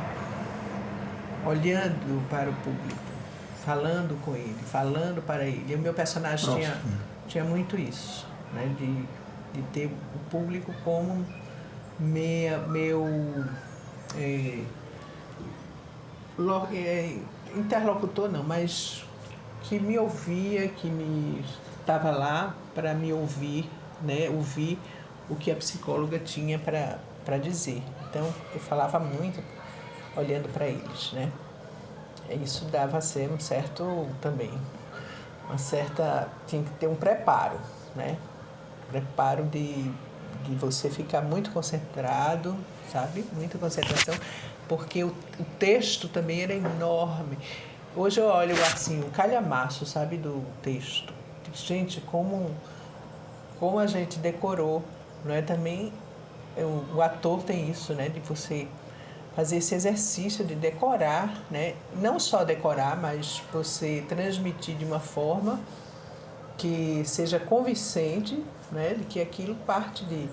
Olhando para o público, falando com ele, falando para ele. E o meu personagem tinha muito isso, né? De ter o público como meu interlocutor, não, mas que me ouvia, que me estava lá para me ouvir, né? Ouvir o que a psicóloga tinha para dizer. Então, eu falava muito olhando para eles, né? Isso dava a ser um certo também, tinha que ter um preparo, né? Preparo de você ficar muito concentrado, sabe? Muita concentração, porque o texto também era enorme. Hoje eu olho assim, o calhamaço, sabe, do texto. Gente, como a gente decorou, não é? Também o ator tem isso, né? De você fazer esse exercício de decorar, né? Não só decorar, mas você transmitir de uma forma que seja convincente, né? De que aquilo parte de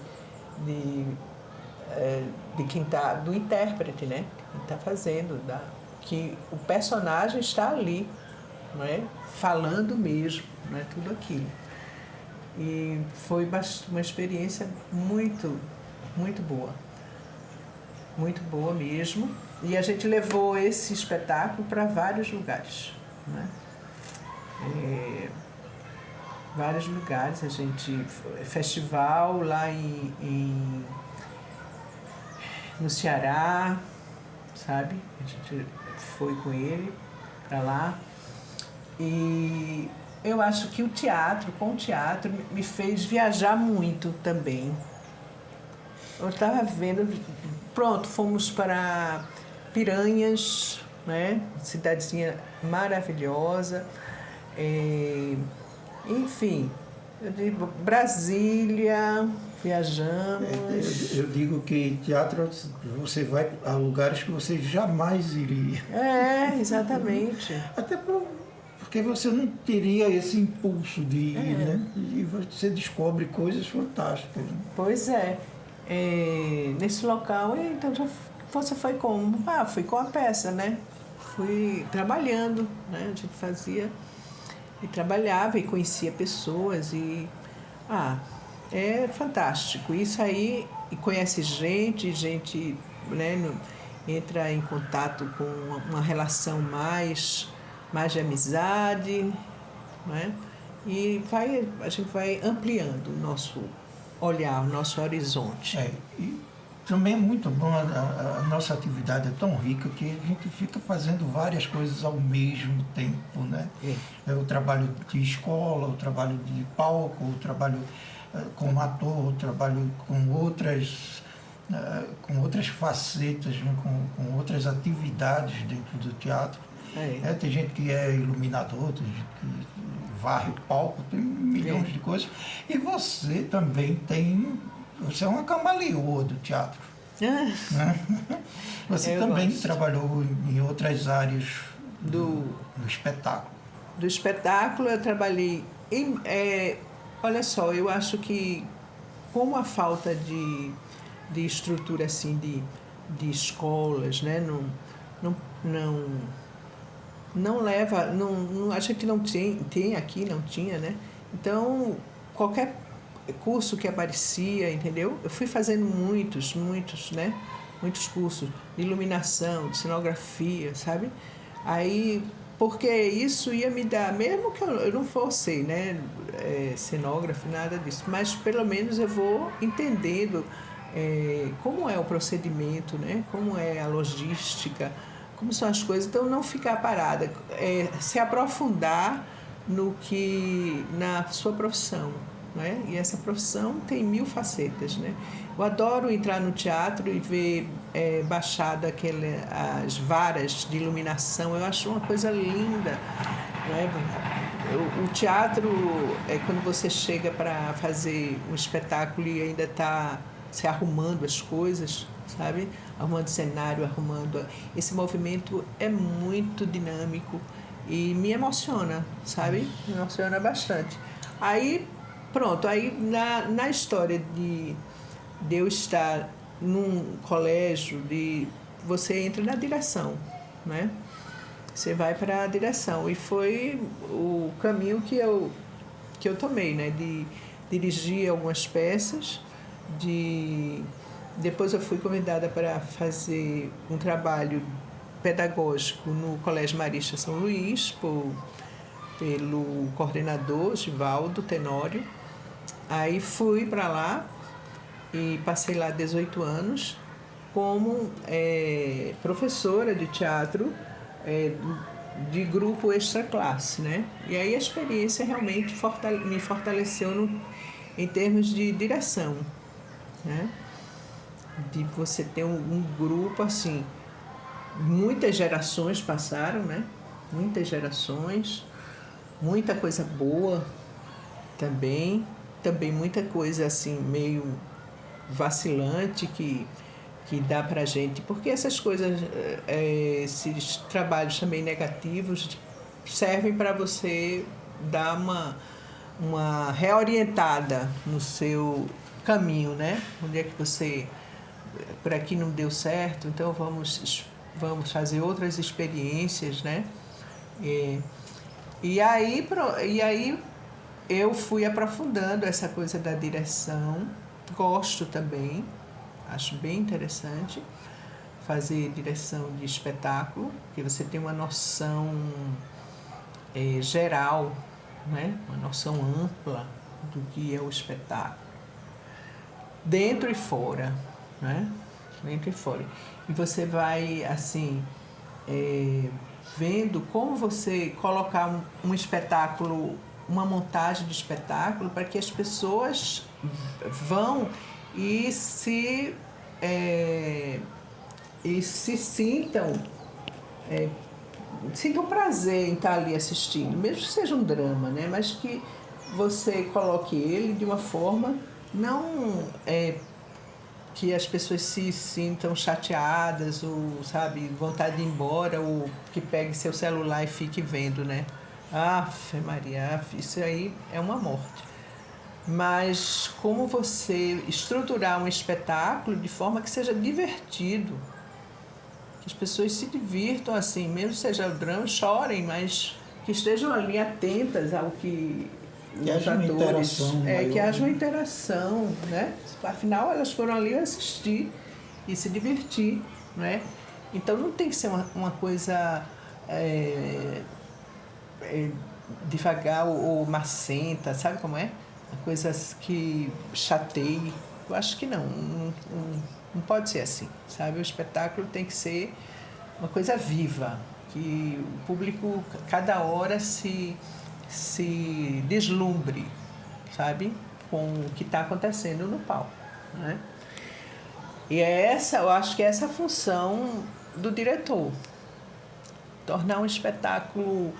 quem tá, do intérprete, né? Quem está fazendo, que o personagem está ali, não é? Falando mesmo, né? Tudo aquilo. E foi uma experiência muito, muito boa. Muito boa mesmo. E a gente levou esse espetáculo para vários lugares, né? Vários lugares. A gente... Festival lá no Ceará, sabe? A gente foi com ele para lá. E eu acho que com o teatro, me fez viajar muito também. Eu estava vendo, pronto, fomos para Piranhas, né? Cidadezinha maravilhosa. Enfim, eu digo, Brasília, viajamos. Eu digo que teatro você vai a lugares que você jamais iria. Exatamente. Até porque você não teria esse impulso de ir, né? E você descobre coisas fantásticas. Né? Pois é. Nesse local, então você foi como? Fui com a peça, né? Fui trabalhando, né? A gente fazia e trabalhava e conhecia pessoas e é fantástico. Isso aí, e conhece gente, né, entra em contato com uma relação mais de amizade, né? E a gente vai ampliando o nosso olhar, o nosso horizonte. E também é muito bom, a nossa atividade é tão rica que a gente fica fazendo várias coisas ao mesmo tempo, né? É o trabalho de escola, o trabalho de palco, o trabalho como ator, o trabalho com outras facetas, né? com outras atividades dentro do teatro. Tem gente que é iluminador, tem gente que varre o palco, tem milhões de coisas. E você também você é uma camaleoa do teatro. Né? Você também trabalhou em outras áreas do espetáculo. Do espetáculo eu trabalhei olha só, eu acho que como a falta de estrutura assim de escolas, né, não leva, a gente não tem aqui, não tinha, né? Então, qualquer curso que aparecia, entendeu? Eu fui fazendo muitos, né? Muitos cursos de iluminação, de cenografia, sabe? Aí, porque isso ia me dar, mesmo que eu não fosse, né, cenógrafo, nada disso, mas pelo menos eu vou entendendo como é o procedimento, né? Como é a logística, como são as coisas, então não ficar parada, se aprofundar na sua profissão, né? E essa profissão tem 1000 facetas, né? Eu adoro entrar no teatro e ver baixada as varas de iluminação, eu acho uma coisa linda, né? O teatro quando você chega para fazer um espetáculo e ainda está se arrumando as coisas, sabe? Arrumando cenário, esse movimento é muito dinâmico e me emociona, sabe? Me emociona bastante. Aí, pronto, na história de eu estar num colégio, você entra na direção, né? Você vai para a direção e foi o caminho que eu tomei, né? De dirigir algumas peças, depois eu fui convidada para fazer um trabalho pedagógico no Colégio Marista São Luís, pelo coordenador Givaldo Tenório. Aí fui para lá e passei lá 18 anos como professora de teatro de grupo extra classe, né? E aí a experiência realmente me fortaleceu em termos de direção, né? De você ter um grupo assim, muitas gerações passaram, né? Muitas gerações, muita coisa boa também muita coisa assim meio vacilante que dá pra gente, porque essas coisas, esses trabalhos também negativos servem para você dar uma reorientada no seu caminho, né? Onde é que você, por aqui não deu certo, então vamos fazer outras experiências, né? E aí eu fui aprofundando essa coisa da direção, gosto também, acho bem interessante fazer direção de espetáculo, porque você tem uma noção geral, né? Uma noção ampla do que é o espetáculo, dentro e fora, né? Dentro e fora. E você vai, assim, vendo como você colocar um espetáculo uma montagem de espetáculo para que as pessoas vão e se sintam prazer em estar ali assistindo, mesmo que seja um drama, né? Mas que você coloque ele de uma forma não que as pessoas se sintam chateadas ou, sabe, vontade de ir embora ou que pegue seu celular e fique vendo, né? Afe Maria, isso aí é uma morte. Mas como você estruturar um espetáculo de forma que seja divertido, que as pessoas se divirtam assim, mesmo que seja o drama, chorem, mas que estejam ali atentas ao que haja uma interação maior, que haja uma interação, né? Afinal, elas foram ali assistir e se divertir, né? Então não tem que ser uma coisa devagar ou macenta, sabe como é? Coisas que chateiem. Eu acho que não pode ser assim, sabe? O espetáculo tem que ser uma coisa viva, que o público cada hora se deslumbre, sabe? Com o que está acontecendo no palco, né? E eu acho que essa é a função do diretor, tornar um espetáculo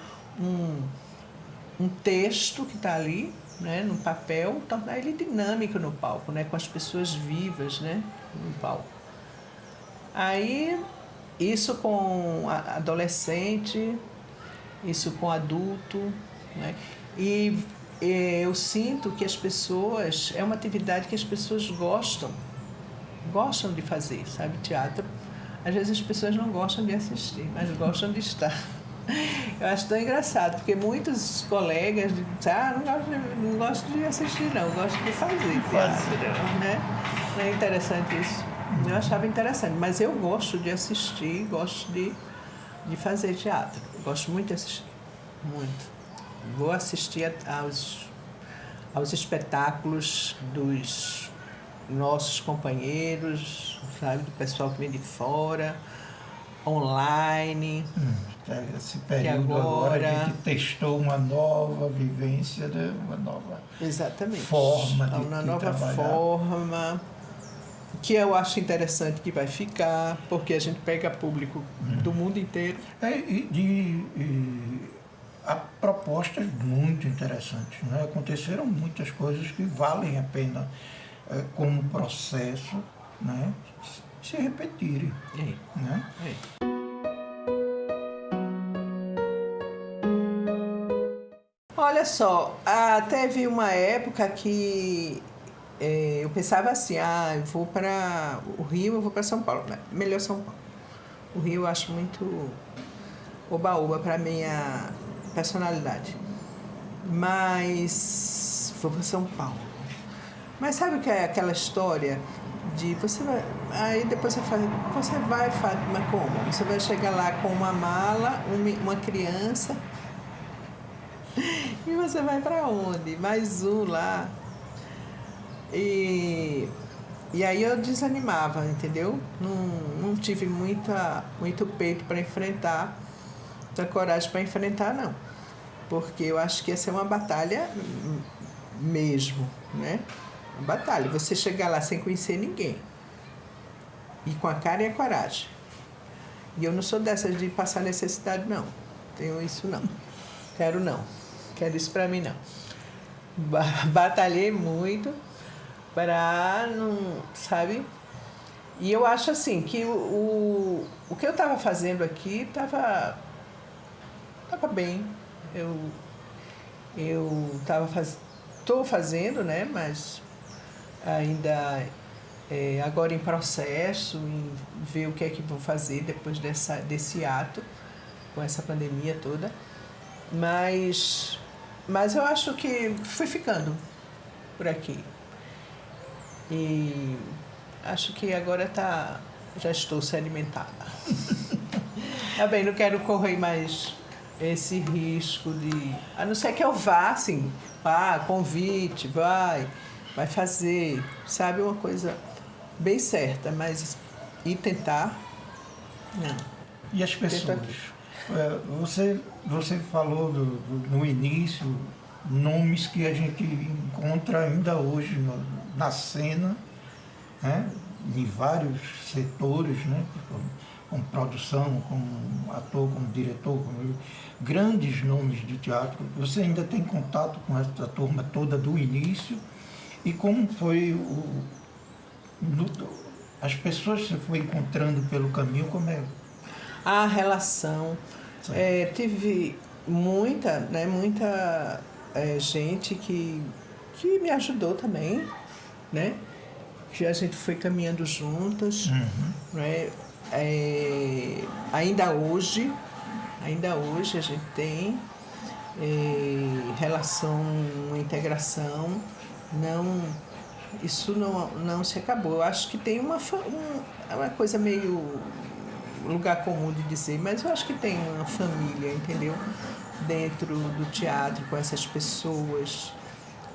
um texto que está ali, né, no papel, tornar ele dinâmico no palco, né, com as pessoas vivas, né, no palco. Aí, isso com adolescente, isso com adulto, né, e eu sinto que as pessoas, é uma atividade que as pessoas gostam de fazer, sabe, teatro. Às vezes as pessoas não gostam de assistir, mas gostam de estar. Eu acho tão engraçado, porque muitos colegas dizem, não gosto de assistir não, gosto de fazer teatro, né? Não é interessante isso? Eu achava interessante, mas eu gosto de assistir, gosto de fazer teatro. Gosto muito de assistir, muito. Vou assistir aos espetáculos dos nossos companheiros, sabe, do pessoal que vem de fora, online. Esse período agora a gente testou uma nova vivência, né? Uma nova forma de uma nova trabalhar. forma que eu acho interessante que vai ficar, porque a gente pega público do mundo inteiro. Há propostas muito interessantes, né? Aconteceram muitas coisas que valem a pena como processo, né, se repetirem. Né? Olha só, teve uma época que eu pensava assim, eu vou para o Rio, eu vou para São Paulo, né? Melhor São Paulo. O Rio eu acho muito oba-oba para minha personalidade. Mas vou para São Paulo. Mas sabe o que é aquela história de você vai... Aí depois você vai, Fátima, como? Você vai chegar lá com uma mala, uma criança... E você vai para onde? Mais um lá. E aí eu desanimava, entendeu? Não tive muito peito para enfrentar, muita coragem para enfrentar, não. Porque eu acho que ia ser uma batalha mesmo, né? Uma batalha. Você chegar lá sem conhecer ninguém. E com a cara e a coragem. E eu não sou dessas de passar necessidade, não. Tenho isso, não. Quero isso pra mim, não. Batalhei muito para não, sabe? E eu acho assim que o que eu estava fazendo aqui estava bem. Eu estou fazendo, né? Mas ainda agora em processo, em ver o que é que vou fazer depois desse ato, com essa pandemia toda. Mas eu acho que fui ficando por aqui. E acho que agora já estou sedimentada. Tá bem, não quero correr mais esse risco de... A não ser que eu vá, assim, convite, vai fazer, sabe, uma coisa bem certa, mas ir tentar, não. E as pessoas? Você falou no início nomes que a gente encontra ainda hoje na cena, né? Em vários setores, né? Como produção, como ator, como diretor, como grandes nomes de teatro. Você ainda tem contato com essa turma toda do início e como foi as pessoas que você foi encontrando pelo caminho, como é? A relação. Tive muita gente que me ajudou também, né? Que a gente foi caminhando juntas, né? Ainda hoje a gente tem relação, integração, isso não se acabou. Eu acho que tem uma coisa meio lugar comum de dizer, mas eu acho que tem uma família, entendeu? Dentro do teatro, com essas pessoas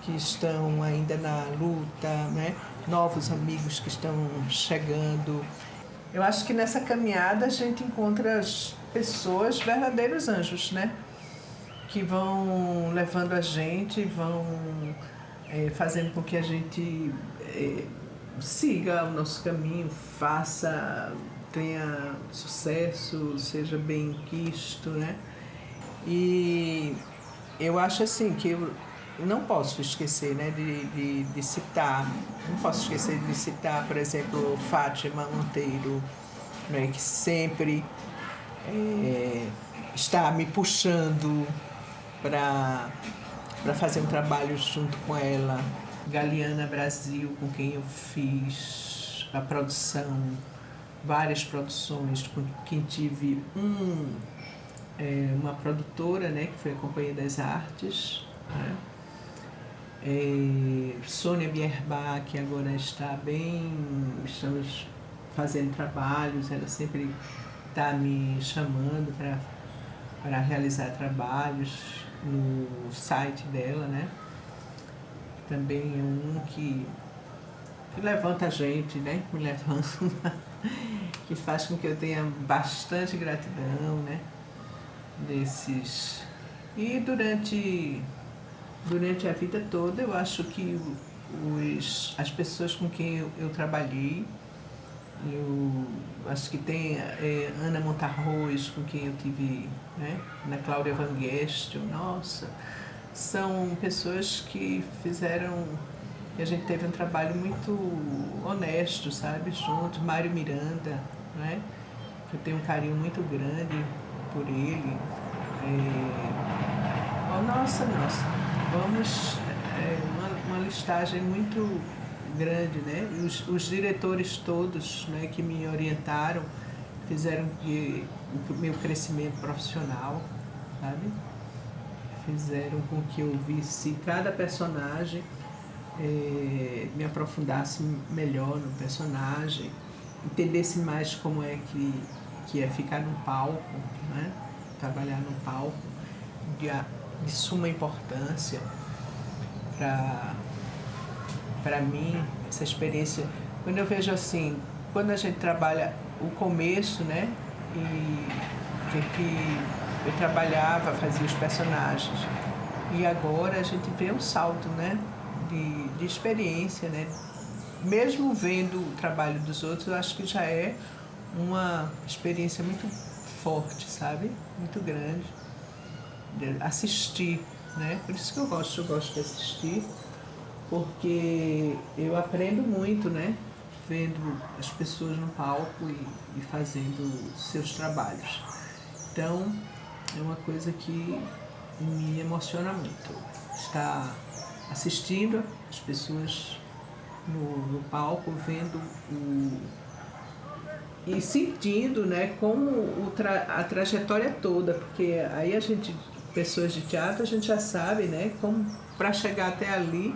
que estão ainda na luta, né? Novos amigos que estão chegando. Eu acho que nessa caminhada a gente encontra as pessoas, verdadeiros anjos, né? Que vão levando a gente, vão fazendo com que a gente siga o nosso caminho, tenha sucesso, seja bem quisto, né? E eu acho assim que eu não posso esquecer, né, de citar, não posso esquecer de citar, por exemplo, Fátima Monteiro, né, que sempre está me puxando para fazer um trabalho junto com ela. Galiana Brasil, com quem eu fiz a produção, várias produções, com quem tive uma produtora, né, que foi a Companhia das Artes, né? Sônia Bierbach, que agora estamos fazendo trabalhos, ela sempre está me chamando para realizar trabalhos no site dela, né? Também é um que levanta a gente, né? Me levanta, que faz com que eu tenha bastante gratidão, né? E durante a vida toda, eu acho que as pessoas com quem eu trabalhei, eu acho que tem Ana Montarroz, com quem eu tive, né? Ana Cláudia Van Gestel, nossa, são pessoas que fizeram, e a gente teve um trabalho muito honesto, sabe, junto. Mário Miranda, né? Eu tenho um carinho muito grande por ele. Nossa, vamos, uma listagem muito grande, né? Os diretores todos, né, que me orientaram, fizeram o meu crescimento profissional, sabe? Fizeram com que eu visse cada personagem, me aprofundasse melhor no personagem, entendesse mais como é que é ficar no palco, né? Trabalhar no palco, de suma importância para mim, essa experiência. Quando eu vejo assim, quando a gente trabalha o começo, né, e que eu trabalhava, fazia os personagens, e agora a gente vê um salto, né, de experiência, né, mesmo vendo o trabalho dos outros, eu acho que já é uma experiência muito forte, sabe, muito grande, de assistir, né, por isso que eu gosto de assistir, porque eu aprendo muito, né, vendo as pessoas no palco e fazendo seus trabalhos. Então, é uma coisa que me emociona muito, estar assistindo as pessoas no palco, vendo e sentindo, né, como a trajetória toda, porque aí a gente, pessoas de teatro, a gente já sabe, né, como para chegar até ali,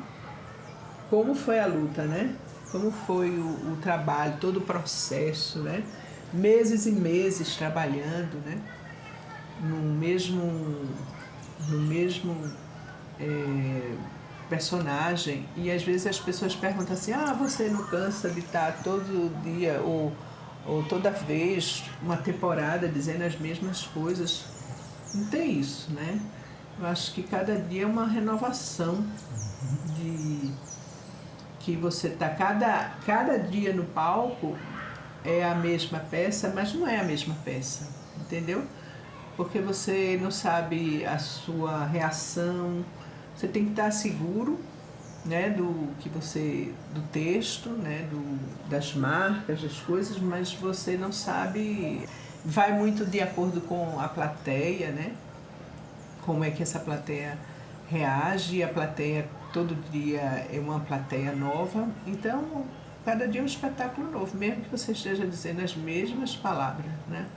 como foi a luta, né? Como foi o trabalho, todo o processo, né? Meses e meses trabalhando, né? No mesmo personagem. E às vezes as pessoas perguntam assim, você não cansa de estar todo dia ou toda vez, uma temporada, dizendo as mesmas coisas? Não tem isso, né? Eu acho que cada dia é uma renovação de que você está cada dia no palco é a mesma peça, mas não é a mesma peça, entendeu? Porque você não sabe a sua reação, você tem que estar seguro, né, do texto, né, das marcas, das coisas, mas você não sabe, vai muito de acordo com a plateia, né? Como é que essa plateia reage, a plateia todo dia é uma plateia nova, então cada dia é um espetáculo novo, mesmo que você esteja dizendo as mesmas palavras, né?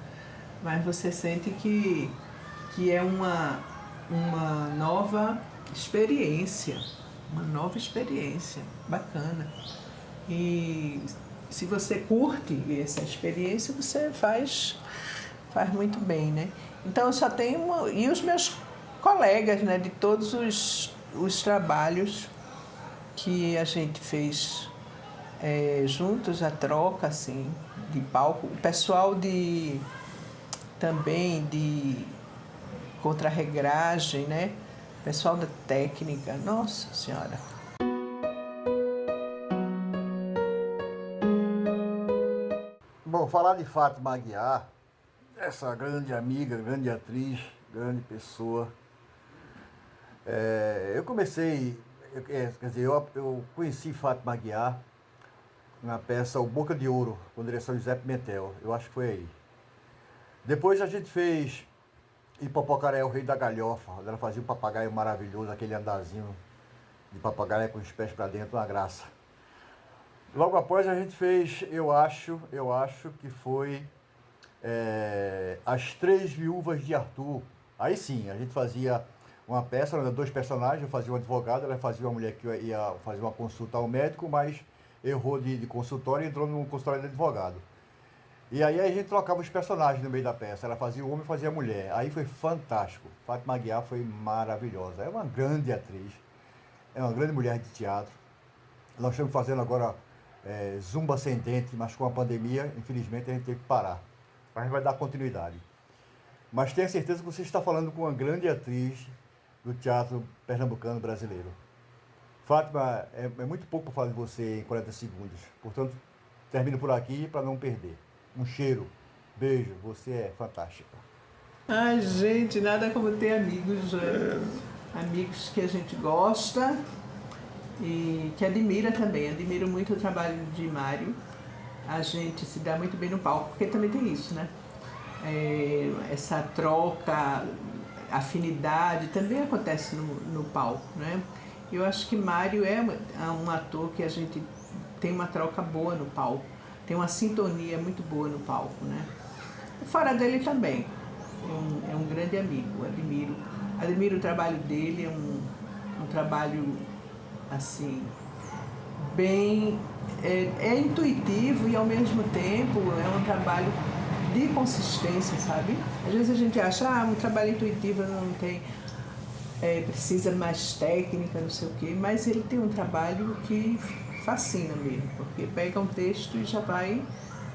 Mas você sente que é uma nova experiência, bacana. E se você curte essa experiência, você faz muito bem, né? Então eu só tenho e os meus colegas, né, de todos os trabalhos que a gente fez juntos, a troca assim de palco, o pessoal também de contrarregragem, né? O pessoal da técnica, nossa senhora. Bom, falar de Fátima Aguiar, essa grande amiga, grande atriz, grande pessoa. Eu comecei, eu conheci Fátima Aguiar na peça O Boca de Ouro, com direção de José Pimentel. Eu acho que foi aí. Depois a gente fez Hipopocaré, o Rei da Galhofa. Ela fazia um papagaio maravilhoso, aquele andazinho de papagaio com os pés para dentro, uma graça. Logo após a gente fez, eu acho que foi As Três Viúvas de Arthur. Aí sim, a gente fazia uma peça, eram 2 personagens, eu fazia um advogado, ela fazia uma mulher que ia fazer uma consulta ao médico, mas errou de consultório e entrou num consultório de advogado. E aí a gente trocava os personagens no meio da peça, ela fazia o homem e fazia a mulher. Aí foi fantástico, Fátima Aguiar foi maravilhosa, é uma grande atriz, é uma grande mulher de teatro. Nós estamos fazendo agora Zumba Ascendente, mas com a pandemia, infelizmente, a gente teve que parar. Mas vai dar continuidade. Mas tenha certeza que você está falando com uma grande atriz do teatro pernambucano brasileiro. Fátima, é muito pouco para falar de você em 40 segundos. Portanto, termino por aqui para não perder. Um cheiro, beijo, você é fantástica. Ai, gente, nada como ter amigos, né? Amigos que a gente gosta e que admira também. Admiro muito o trabalho de Mário. A gente se dá muito bem no palco, porque também tem isso, né? Essa troca, afinidade também acontece no palco, né? Eu acho que Mário é um ator que a gente tem uma troca boa no palco, tem uma sintonia muito boa no palco, né? Fora dele também, é um grande amigo, admiro o trabalho dele, é um trabalho assim, bem, é intuitivo e ao mesmo tempo é um trabalho de consistência, sabe? Às vezes a gente acha, um trabalho intuitivo não tem, precisa mais técnica, não sei o quê, mas ele tem um trabalho que fascina mesmo, porque pega um texto e já vai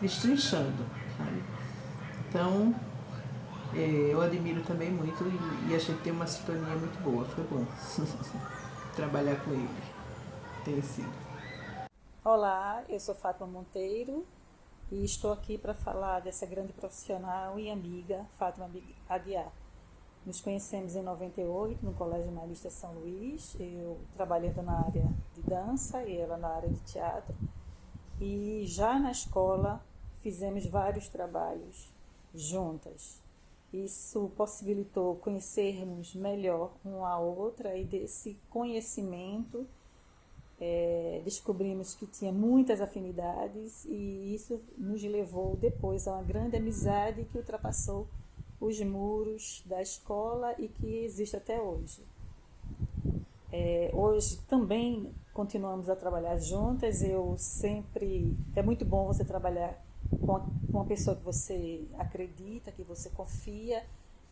destrinchando, sabe? Então, eu admiro também muito e a gente tem uma sintonia muito boa, foi bom trabalhar com ele, tem sido. Olá, eu sou Fátima Monteiro e estou aqui para falar dessa grande profissional e amiga, Fátima Aguiar. Nos conhecemos em 98 no Colégio Marista São Luís, eu trabalhando na área de dança e ela na área de teatro. E já na escola fizemos vários trabalhos juntas. Isso possibilitou conhecermos melhor uma a outra e desse conhecimento descobrimos que tinha muitas afinidades e isso nos levou depois a uma grande amizade que ultrapassou os muros da escola e que existe até hoje. Hoje também continuamos a trabalhar juntas. É muito bom você trabalhar com uma pessoa que você acredita, que você confia.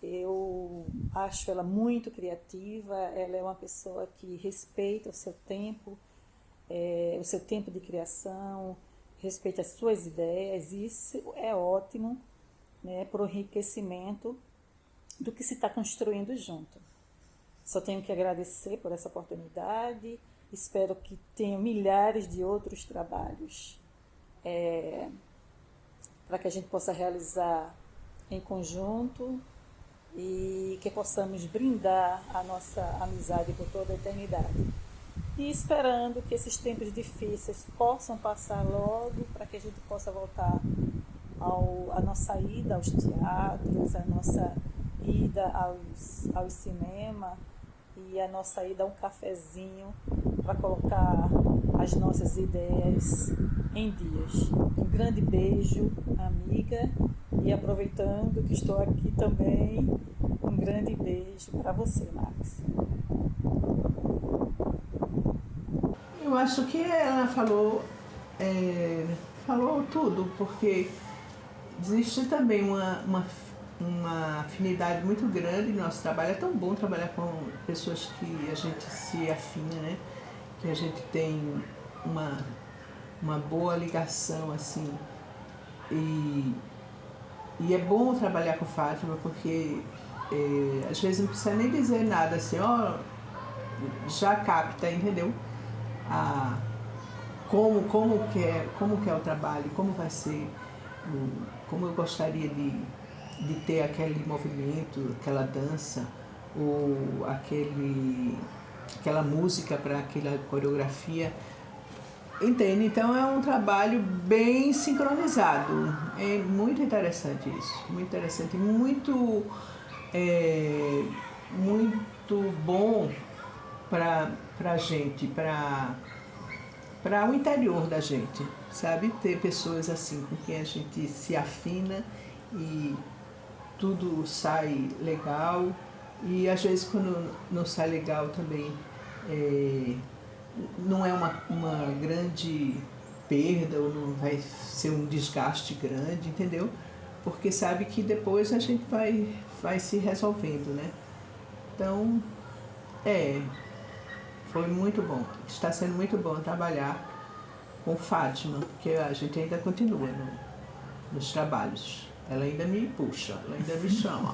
Eu acho ela muito criativa, ela é uma pessoa que respeita o seu tempo de criação, respeita as suas ideias. Isso é ótimo, né, para o enriquecimento do que se está construindo junto. Só tenho que agradecer por essa oportunidade. Espero que tenha milhares de outros trabalhos para que a gente possa realizar em conjunto e que possamos brindar a nossa amizade por toda a eternidade. E esperando que esses tempos difíceis possam passar logo para que a gente possa voltar a nossa ida aos teatros, a nossa ida aos cinemas e a nossa ida a um cafezinho para colocar as nossas ideias em dias. Um grande beijo, amiga, e aproveitando que estou aqui também, um grande beijo para você, Max. Eu acho que ela falou tudo, porque existe também uma afinidade muito grande no nosso trabalho. É tão bom trabalhar com pessoas que a gente se afina, né? Que a gente tem uma boa ligação, assim. E é bom trabalhar com Fátima, porque às vezes não precisa nem dizer nada, assim, já capta, entendeu? Como que é o trabalho, como vai ser, como eu gostaria de ter aquele movimento, aquela dança, ou aquela música para aquela coreografia. Entende? Então é um trabalho bem sincronizado. É muito interessante isso. Muito interessante. Muito bom para a gente, para o interior da gente, sabe? Ter pessoas assim com quem a gente se afina e tudo sai legal. E às vezes quando não sai legal também não é uma grande perda ou não vai ser um desgaste grande, entendeu? Porque sabe que depois a gente vai se resolvendo, né? Então, foi muito bom. Está sendo muito bom trabalhar com Fátima, porque a gente ainda continua nos trabalhos. Ela ainda me puxa, ela ainda me chama.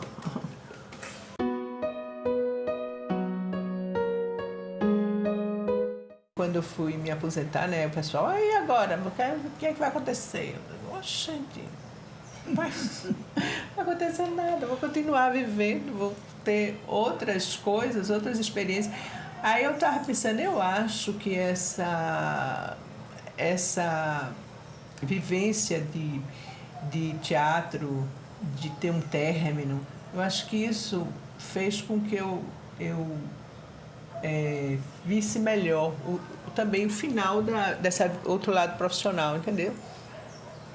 Quando eu fui me aposentar, né, o pessoal, aí agora, o que é que vai acontecer? Eu digo, oxente, não vai acontecer nada, vou continuar vivendo, vou ter outras coisas, outras experiências. Aí eu estava pensando, eu acho que essa vivência de teatro, de ter um término, eu acho que isso fez com que eu visse melhor também o final desse outro lado profissional, entendeu?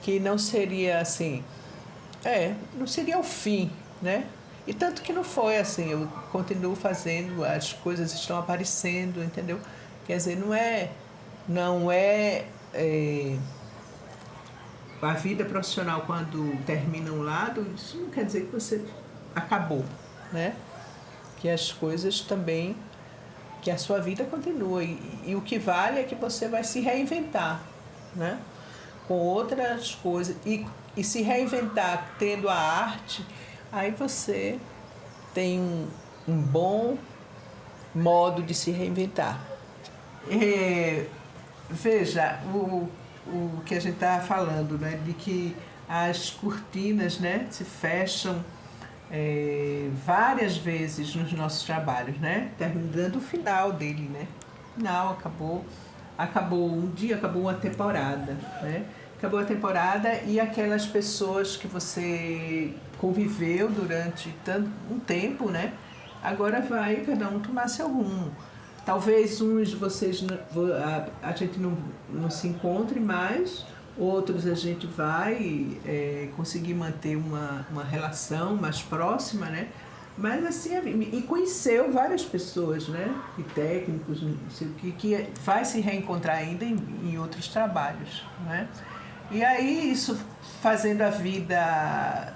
Que não seria assim, não seria o fim, né? E tanto que não foi assim, eu continuo fazendo, as coisas estão aparecendo, entendeu? Quer dizer, não é a vida profissional quando termina um lado, isso não quer dizer que você acabou, né? Que as coisas também, que a sua vida continua e o que vale é que você vai se reinventar, né? Com outras coisas e se reinventar tendo a arte, aí você tem um bom modo de se reinventar. Veja, o que a gente está falando, né? De que as cortinas, né, se fecham várias vezes nos nossos trabalhos, né? Terminando o final dele, né? Final, acabou um dia, acabou uma temporada, né? Acabou a temporada e aquelas pessoas que você conviveu durante um tempo, né? Agora vai cada um tomar seu rumo. Talvez uns de vocês a gente não se encontre mais, outros a gente vai conseguir manter uma relação mais próxima, né? Mas assim, e conheceu várias pessoas, né? E técnicos, não sei o que vai se reencontrar ainda em outros trabalhos, né? E aí isso fazendo a vida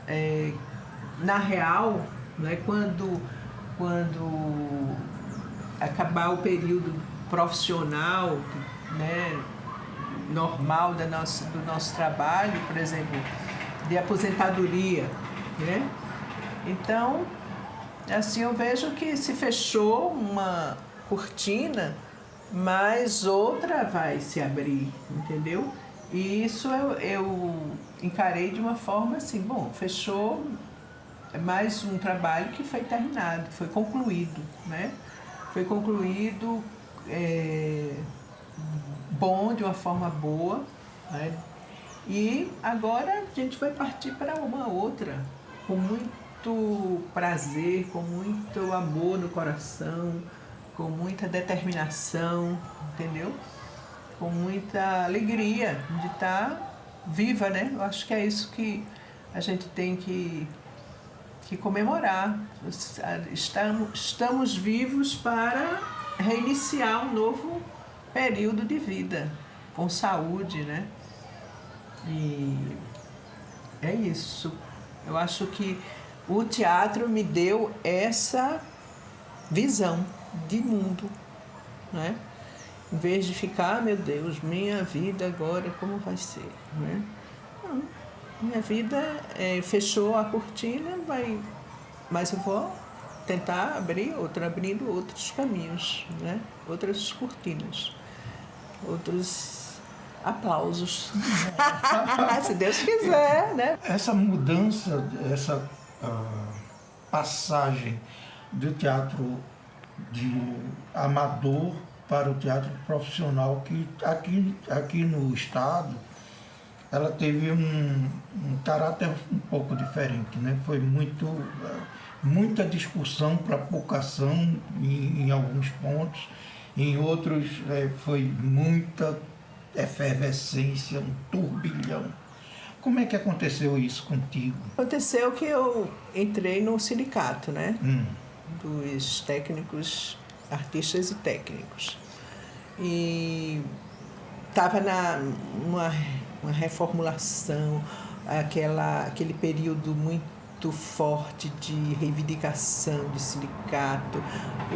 na real, né? Quando acabar o período profissional, né? Normal do nosso trabalho, por exemplo, de aposentadoria, né? Então, Assim, eu vejo que se fechou uma cortina, mas outra vai se abrir, entendeu? E isso eu encarei de uma forma assim, bom, fechou mais um trabalho que foi terminado, foi concluído, né? Foi concluído bom, de uma forma boa, né? E agora a gente vai partir para uma outra, com muito prazer, com muito amor no coração, com muita determinação, entendeu? Com muita alegria de estar viva, né? Eu acho que é isso que a gente tem que comemorar. Estamos vivos para reiniciar um novo período de vida, com saúde, né? E é isso. Eu acho que o teatro me deu essa visão de mundo, né? Em vez de ficar, meu Deus, minha vida agora como vai ser, né? Não, minha vida fechou a cortina, mas eu vou tentar abrindo outros caminhos, né? Outras cortinas, outros aplausos, se Deus quiser, né? Essa mudança, essa passagem do teatro de amador para o teatro profissional, que aqui no estado ela teve um caráter um pouco diferente, né? Foi muita discussão para pouca ação em alguns pontos, em outros foi muita efervescência, um turbilhão. Como é que aconteceu isso contigo? Aconteceu que eu entrei no sindicato, né? Dos técnicos, artistas e técnicos. E estava numa reformulação, aquele período muito forte de reivindicação de sindicato.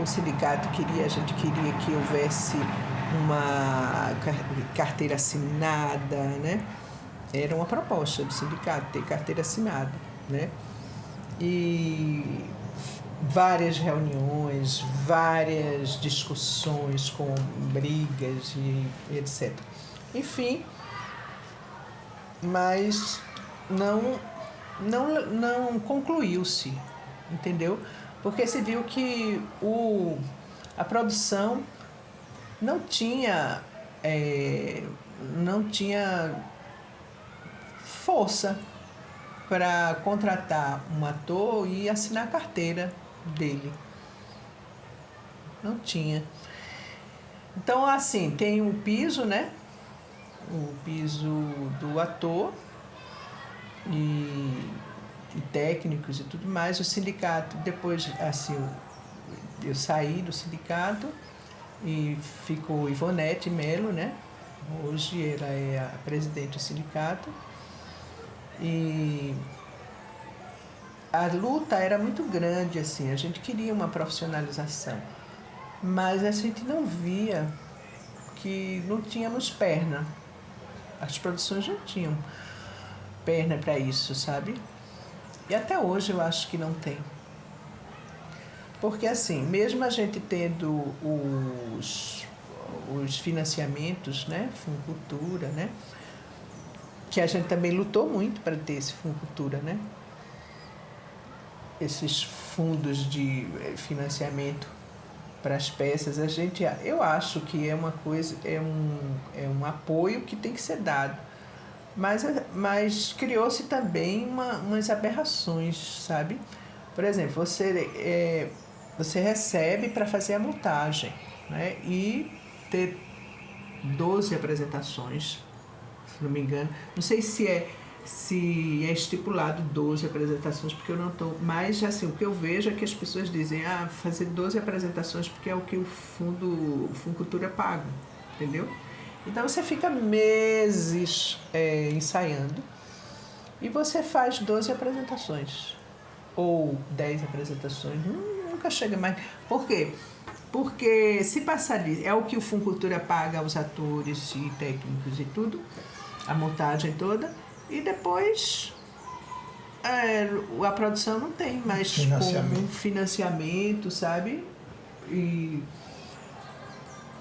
O sindicato a gente queria que houvesse uma carteira assinada, né? Era uma proposta do sindicato ter carteira assinada, né? E várias reuniões, várias discussões com brigas e etc. Enfim, mas não concluiu-se, entendeu? Porque se viu que a produção não tinha força para contratar um ator e assinar a carteira dele. Não tinha. Então, assim, tem um piso, né? O piso do ator e técnicos e tudo mais. O sindicato, depois, assim, eu saí do sindicato e ficou Ivonete Melo, né? Hoje ela é a presidente do sindicato. E a luta era muito grande, assim, a gente queria uma profissionalização, mas a gente não via que não tínhamos perna. As produções não tinham perna para isso, sabe? E até hoje eu acho que não tem. Porque, assim, mesmo a gente tendo os financiamentos, né? Funcultura, né? Que a gente também lutou muito para ter esse Funcultura, né? Esses fundos de financiamento para as peças, eu acho que é uma coisa, é um apoio que tem que ser dado. Mas criou-se também umas aberrações, sabe? Por exemplo, você recebe para fazer a montagem, né? E ter 12 apresentações, se não me engano. Não sei se é estipulado 12 apresentações, porque eu não estou... Mas, assim, o que eu vejo é que as pessoas dizem fazer 12 apresentações porque é o que o Funcultura paga, entendeu? Então, você fica meses ensaiando e você faz 12 apresentações ou 10 apresentações. Nunca chega mais. Por quê? Porque se passar disso, é o que o Funcultura paga aos atores e técnicos e tudo, a montagem toda, e depois A produção não tem mais como financiamento, sabe? E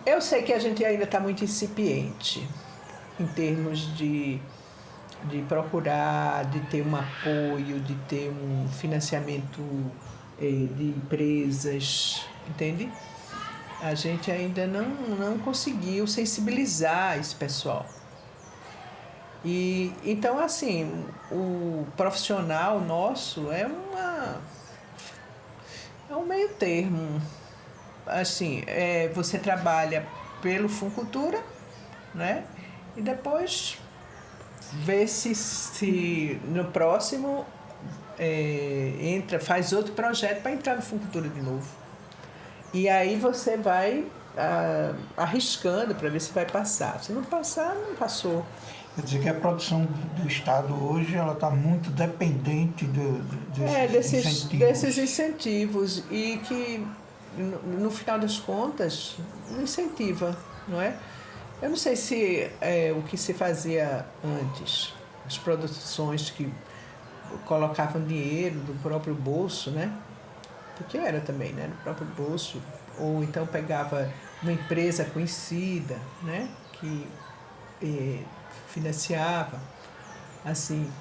eu sei que a gente ainda está muito incipiente em termos de procurar, de ter um apoio, de ter um financiamento de empresas, entende? A gente ainda não conseguiu sensibilizar esse pessoal. E então, assim, o profissional nosso é um meio termo. Assim, você trabalha pelo Funcultura, né? E depois vê se no próximo faz outro projeto para entrar no Funcultura de novo. E aí você vai arriscando para ver se vai passar. Se não passar, não passou. Quer dizer que a produção do Estado hoje está muito dependente desses incentivos e que, no final das contas, não incentiva, não é? Eu não sei se o que se fazia antes, as produções que colocavam dinheiro do próprio bolso, né? Porque era também, né? Do próprio bolso. Ou então pegava uma empresa conhecida, né? Que financiava, assim.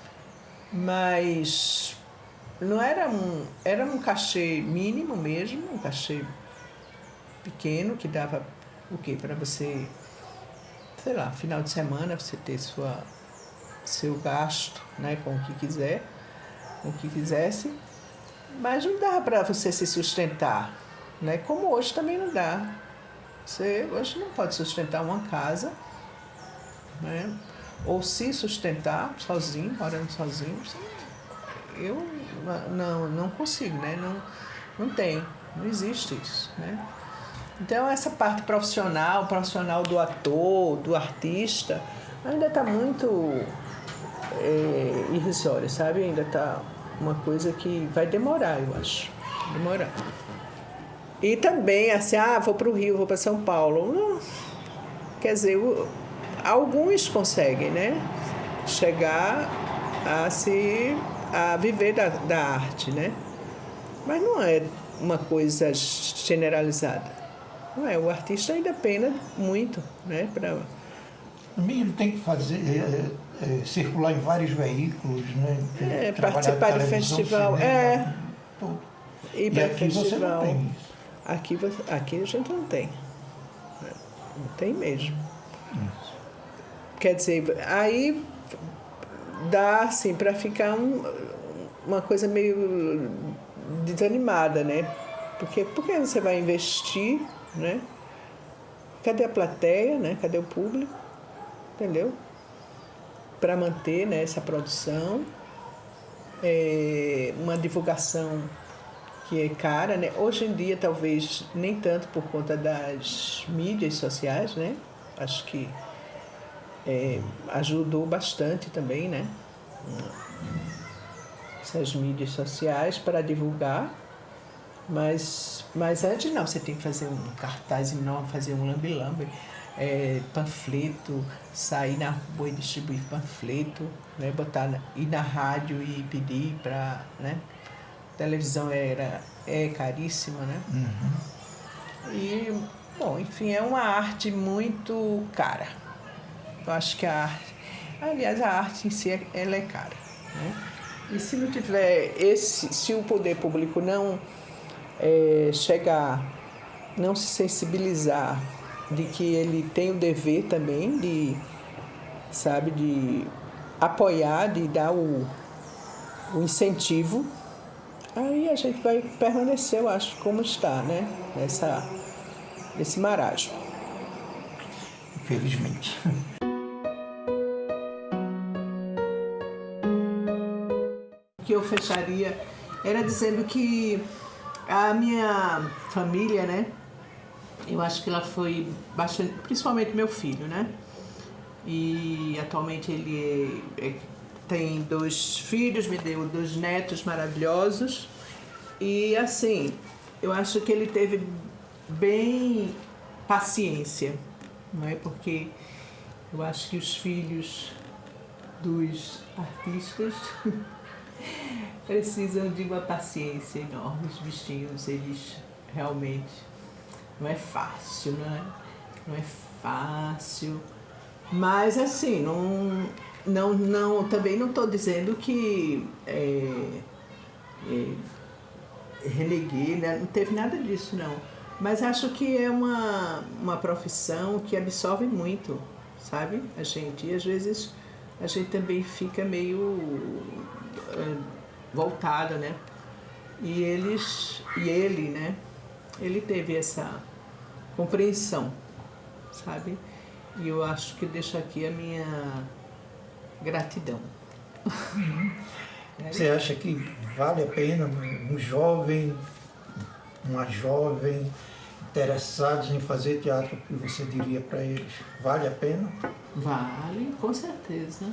Mas não era um cachê mínimo mesmo, um cachê pequeno que dava o quê? Para você, sei lá, final de semana você ter seu gasto, né, com o que quiser, com o que quisesse, mas não dava para você se sustentar, né? Como hoje também não dá. Você hoje não pode sustentar uma casa, né? Ou se sustentar sozinho, morando sozinho. Eu não consigo, né? Não existe isso, né? Então essa parte profissional do ator, do artista, ainda está muito irrisória, sabe? Ainda está uma coisa que vai demorar, eu acho. Demorar. E também, assim, vou para o Rio, vou para São Paulo. Não, quer dizer, alguns conseguem, né? Chegar a viver da arte, né? Mas não é uma coisa generalizada. Não é, o artista ainda pena muito, né? Também ele tem que fazer, circular em vários veículos, né? Participar de festival. Cinema, tudo. E aqui festival. Você não tem isso. Aqui a gente não tem. Não tem mesmo. Isso. Quer dizer, aí dá assim para ficar uma coisa meio desanimada, né? Porque você vai investir, né? Cadê a plateia, né? Cadê o público? Entendeu? Para manter, né, essa produção, uma divulgação que é cara, né? Hoje em dia talvez nem tanto por conta das mídias sociais, né? Acho que ajudou bastante também, né? Essas mídias sociais para divulgar, mas antes não, você tem que fazer um cartaz enorme, fazer um lambe-lambe, panfleto, sair na rua e distribuir panfleto, né? Ir na rádio e pedir para, né? Televisão é caríssima, né? Uhum. E, bom, enfim, é uma arte muito cara. Eu acho que a arte em si, ela é cara, né? E se não tiver se o poder público não chegar, não se sensibilizar de que ele tem o dever também de apoiar, de dar o incentivo, aí a gente vai permanecer, eu acho, como está, né? Nesse marasmo. Infelizmente. O que eu fecharia era dizendo que a minha família, né? Eu acho que ela foi bastante, principalmente meu filho, né? E atualmente ele tem 2 filhos, me deu 2 netos maravilhosos. E assim, eu acho que ele teve bem paciência, não é? Porque eu acho que os filhos dos artistas precisam de uma paciência enorme. Os bichinhos, eles realmente não é fácil, né? Não é fácil. Mas assim, também não estou dizendo que reneguei, né? Não teve nada disso, não. Mas acho que é uma profissão que absorve muito, sabe? A gente. E às vezes a gente também fica meio voltada, né? E ele, né? Ele teve essa compreensão, sabe? E eu acho que deixo aqui a minha gratidão. Você acha que vale a pena um jovem, uma jovem interessados em fazer teatro, o que você diria para eles? Vale a pena? Vale, com certeza.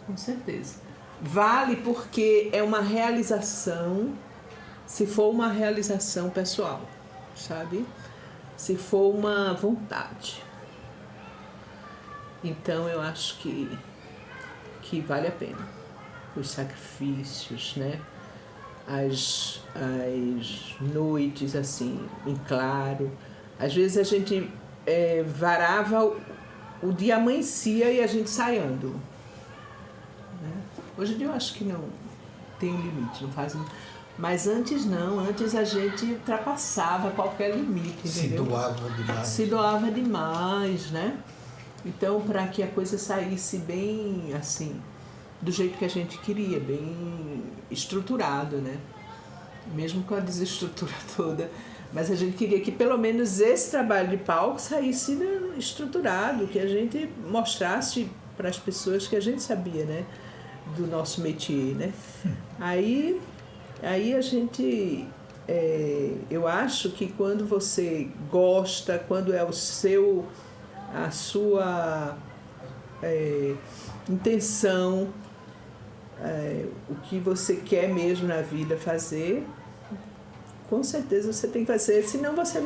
Com certeza. Vale porque é uma realização, se for uma realização pessoal, sabe? Se for uma vontade. Então eu acho que vale a pena. Os sacrifícios, né? As noites assim, em claro. Às vezes a gente varava, o dia amanhecia e a gente saindo. Né? Hoje em dia eu acho que não tem um limite, não faz. Mas antes não, antes a gente ultrapassava qualquer limite, entendeu? Se doava demais. Se doava demais, né? Então, para que a coisa saísse bem assim, do jeito que a gente queria, bem estruturado, né? Mesmo com a desestrutura toda. Mas a gente queria que pelo menos esse trabalho de palco saísse estruturado, que a gente mostrasse para as pessoas que a gente sabia, né? Do nosso métier, né? Aí a gente... eu acho que quando você gosta, quando é a sua intenção, o que você quer mesmo na vida fazer, com certeza você tem que fazer, senão você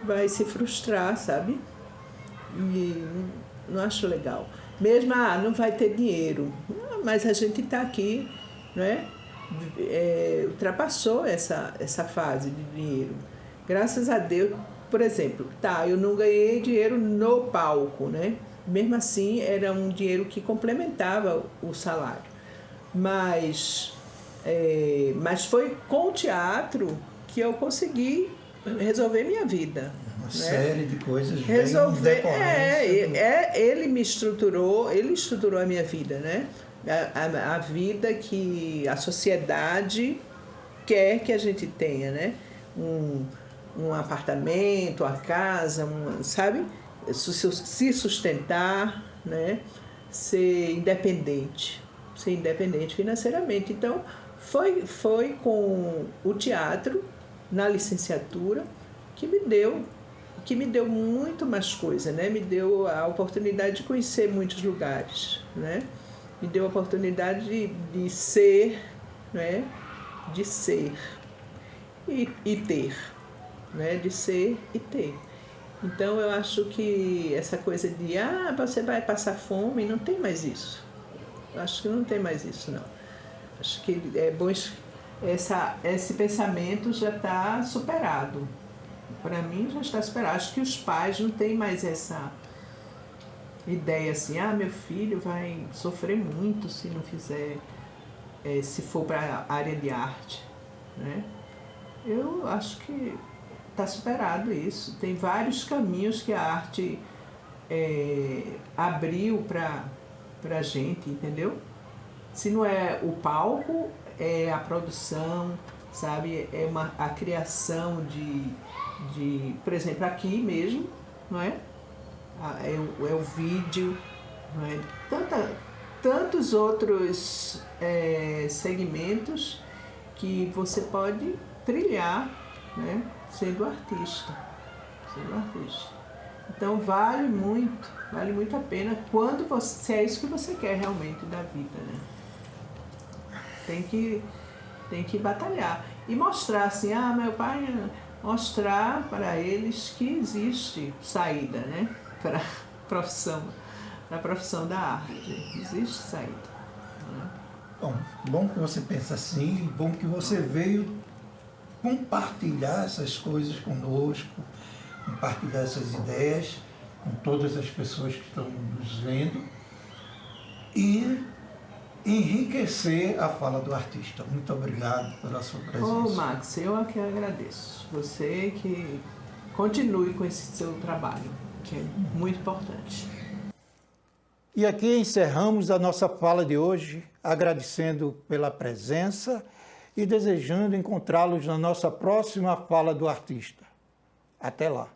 vai se frustrar, sabe? E não acho legal. Mesmo, não vai ter dinheiro, mas a gente está aqui, não é? Ultrapassou essa fase de dinheiro. Graças a Deus, por exemplo, eu não ganhei dinheiro no palco, né? Mesmo assim, era um dinheiro que complementava o salário. Mas foi com o teatro que eu consegui resolver minha vida. Uma né? série de coisas Resolver, bem ele me estruturou, ele estruturou a minha vida, né? A vida que a sociedade quer que a gente tenha, né? Um apartamento, a casa, sabe? Se sustentar, né? Ser independente financeiramente. Então, foi com o teatro, na licenciatura, que me deu muito mais coisa, né? Me deu a oportunidade de conhecer muitos lugares, né? Me deu a oportunidade de ser, né? De ser e ter, né? De ser e ter. Então, eu acho que essa coisa de, você vai passar fome, não tem mais isso. Eu acho que não tem mais isso, não. Acho que é bom, esse pensamento já está superado. Para mim, já está superado. Acho que os pais não têm mais essa ideia assim, meu filho vai sofrer muito se não fizer, se for para a área de arte, né? Eu acho que está superado isso. Tem vários caminhos que a arte abriu para a gente, entendeu? Se não é o palco, é a produção, sabe? A criação de, por exemplo, aqui mesmo, não é? É o vídeo, não é? Tantos outros segmentos que você pode trilhar, né? Sendo artista. Então vale muito a pena se é isso que você quer realmente da vida, né? Tem que batalhar e mostrar assim, meu pai, mostrar para eles que existe saída, né? Para a profissão da arte, existe saída, né? Bom que você pensa assim, bom que você veio compartilhar essas coisas conosco, compartilhar essas ideias com todas as pessoas que estão nos vendo e enriquecer a fala do artista. Muito obrigado pela sua presença. Ô, Max, eu é que agradeço. Você que continue com esse seu trabalho, que é muito importante. E aqui encerramos a nossa fala de hoje, agradecendo pela presença e desejando encontrá-los na nossa próxima fala do artista. Até lá.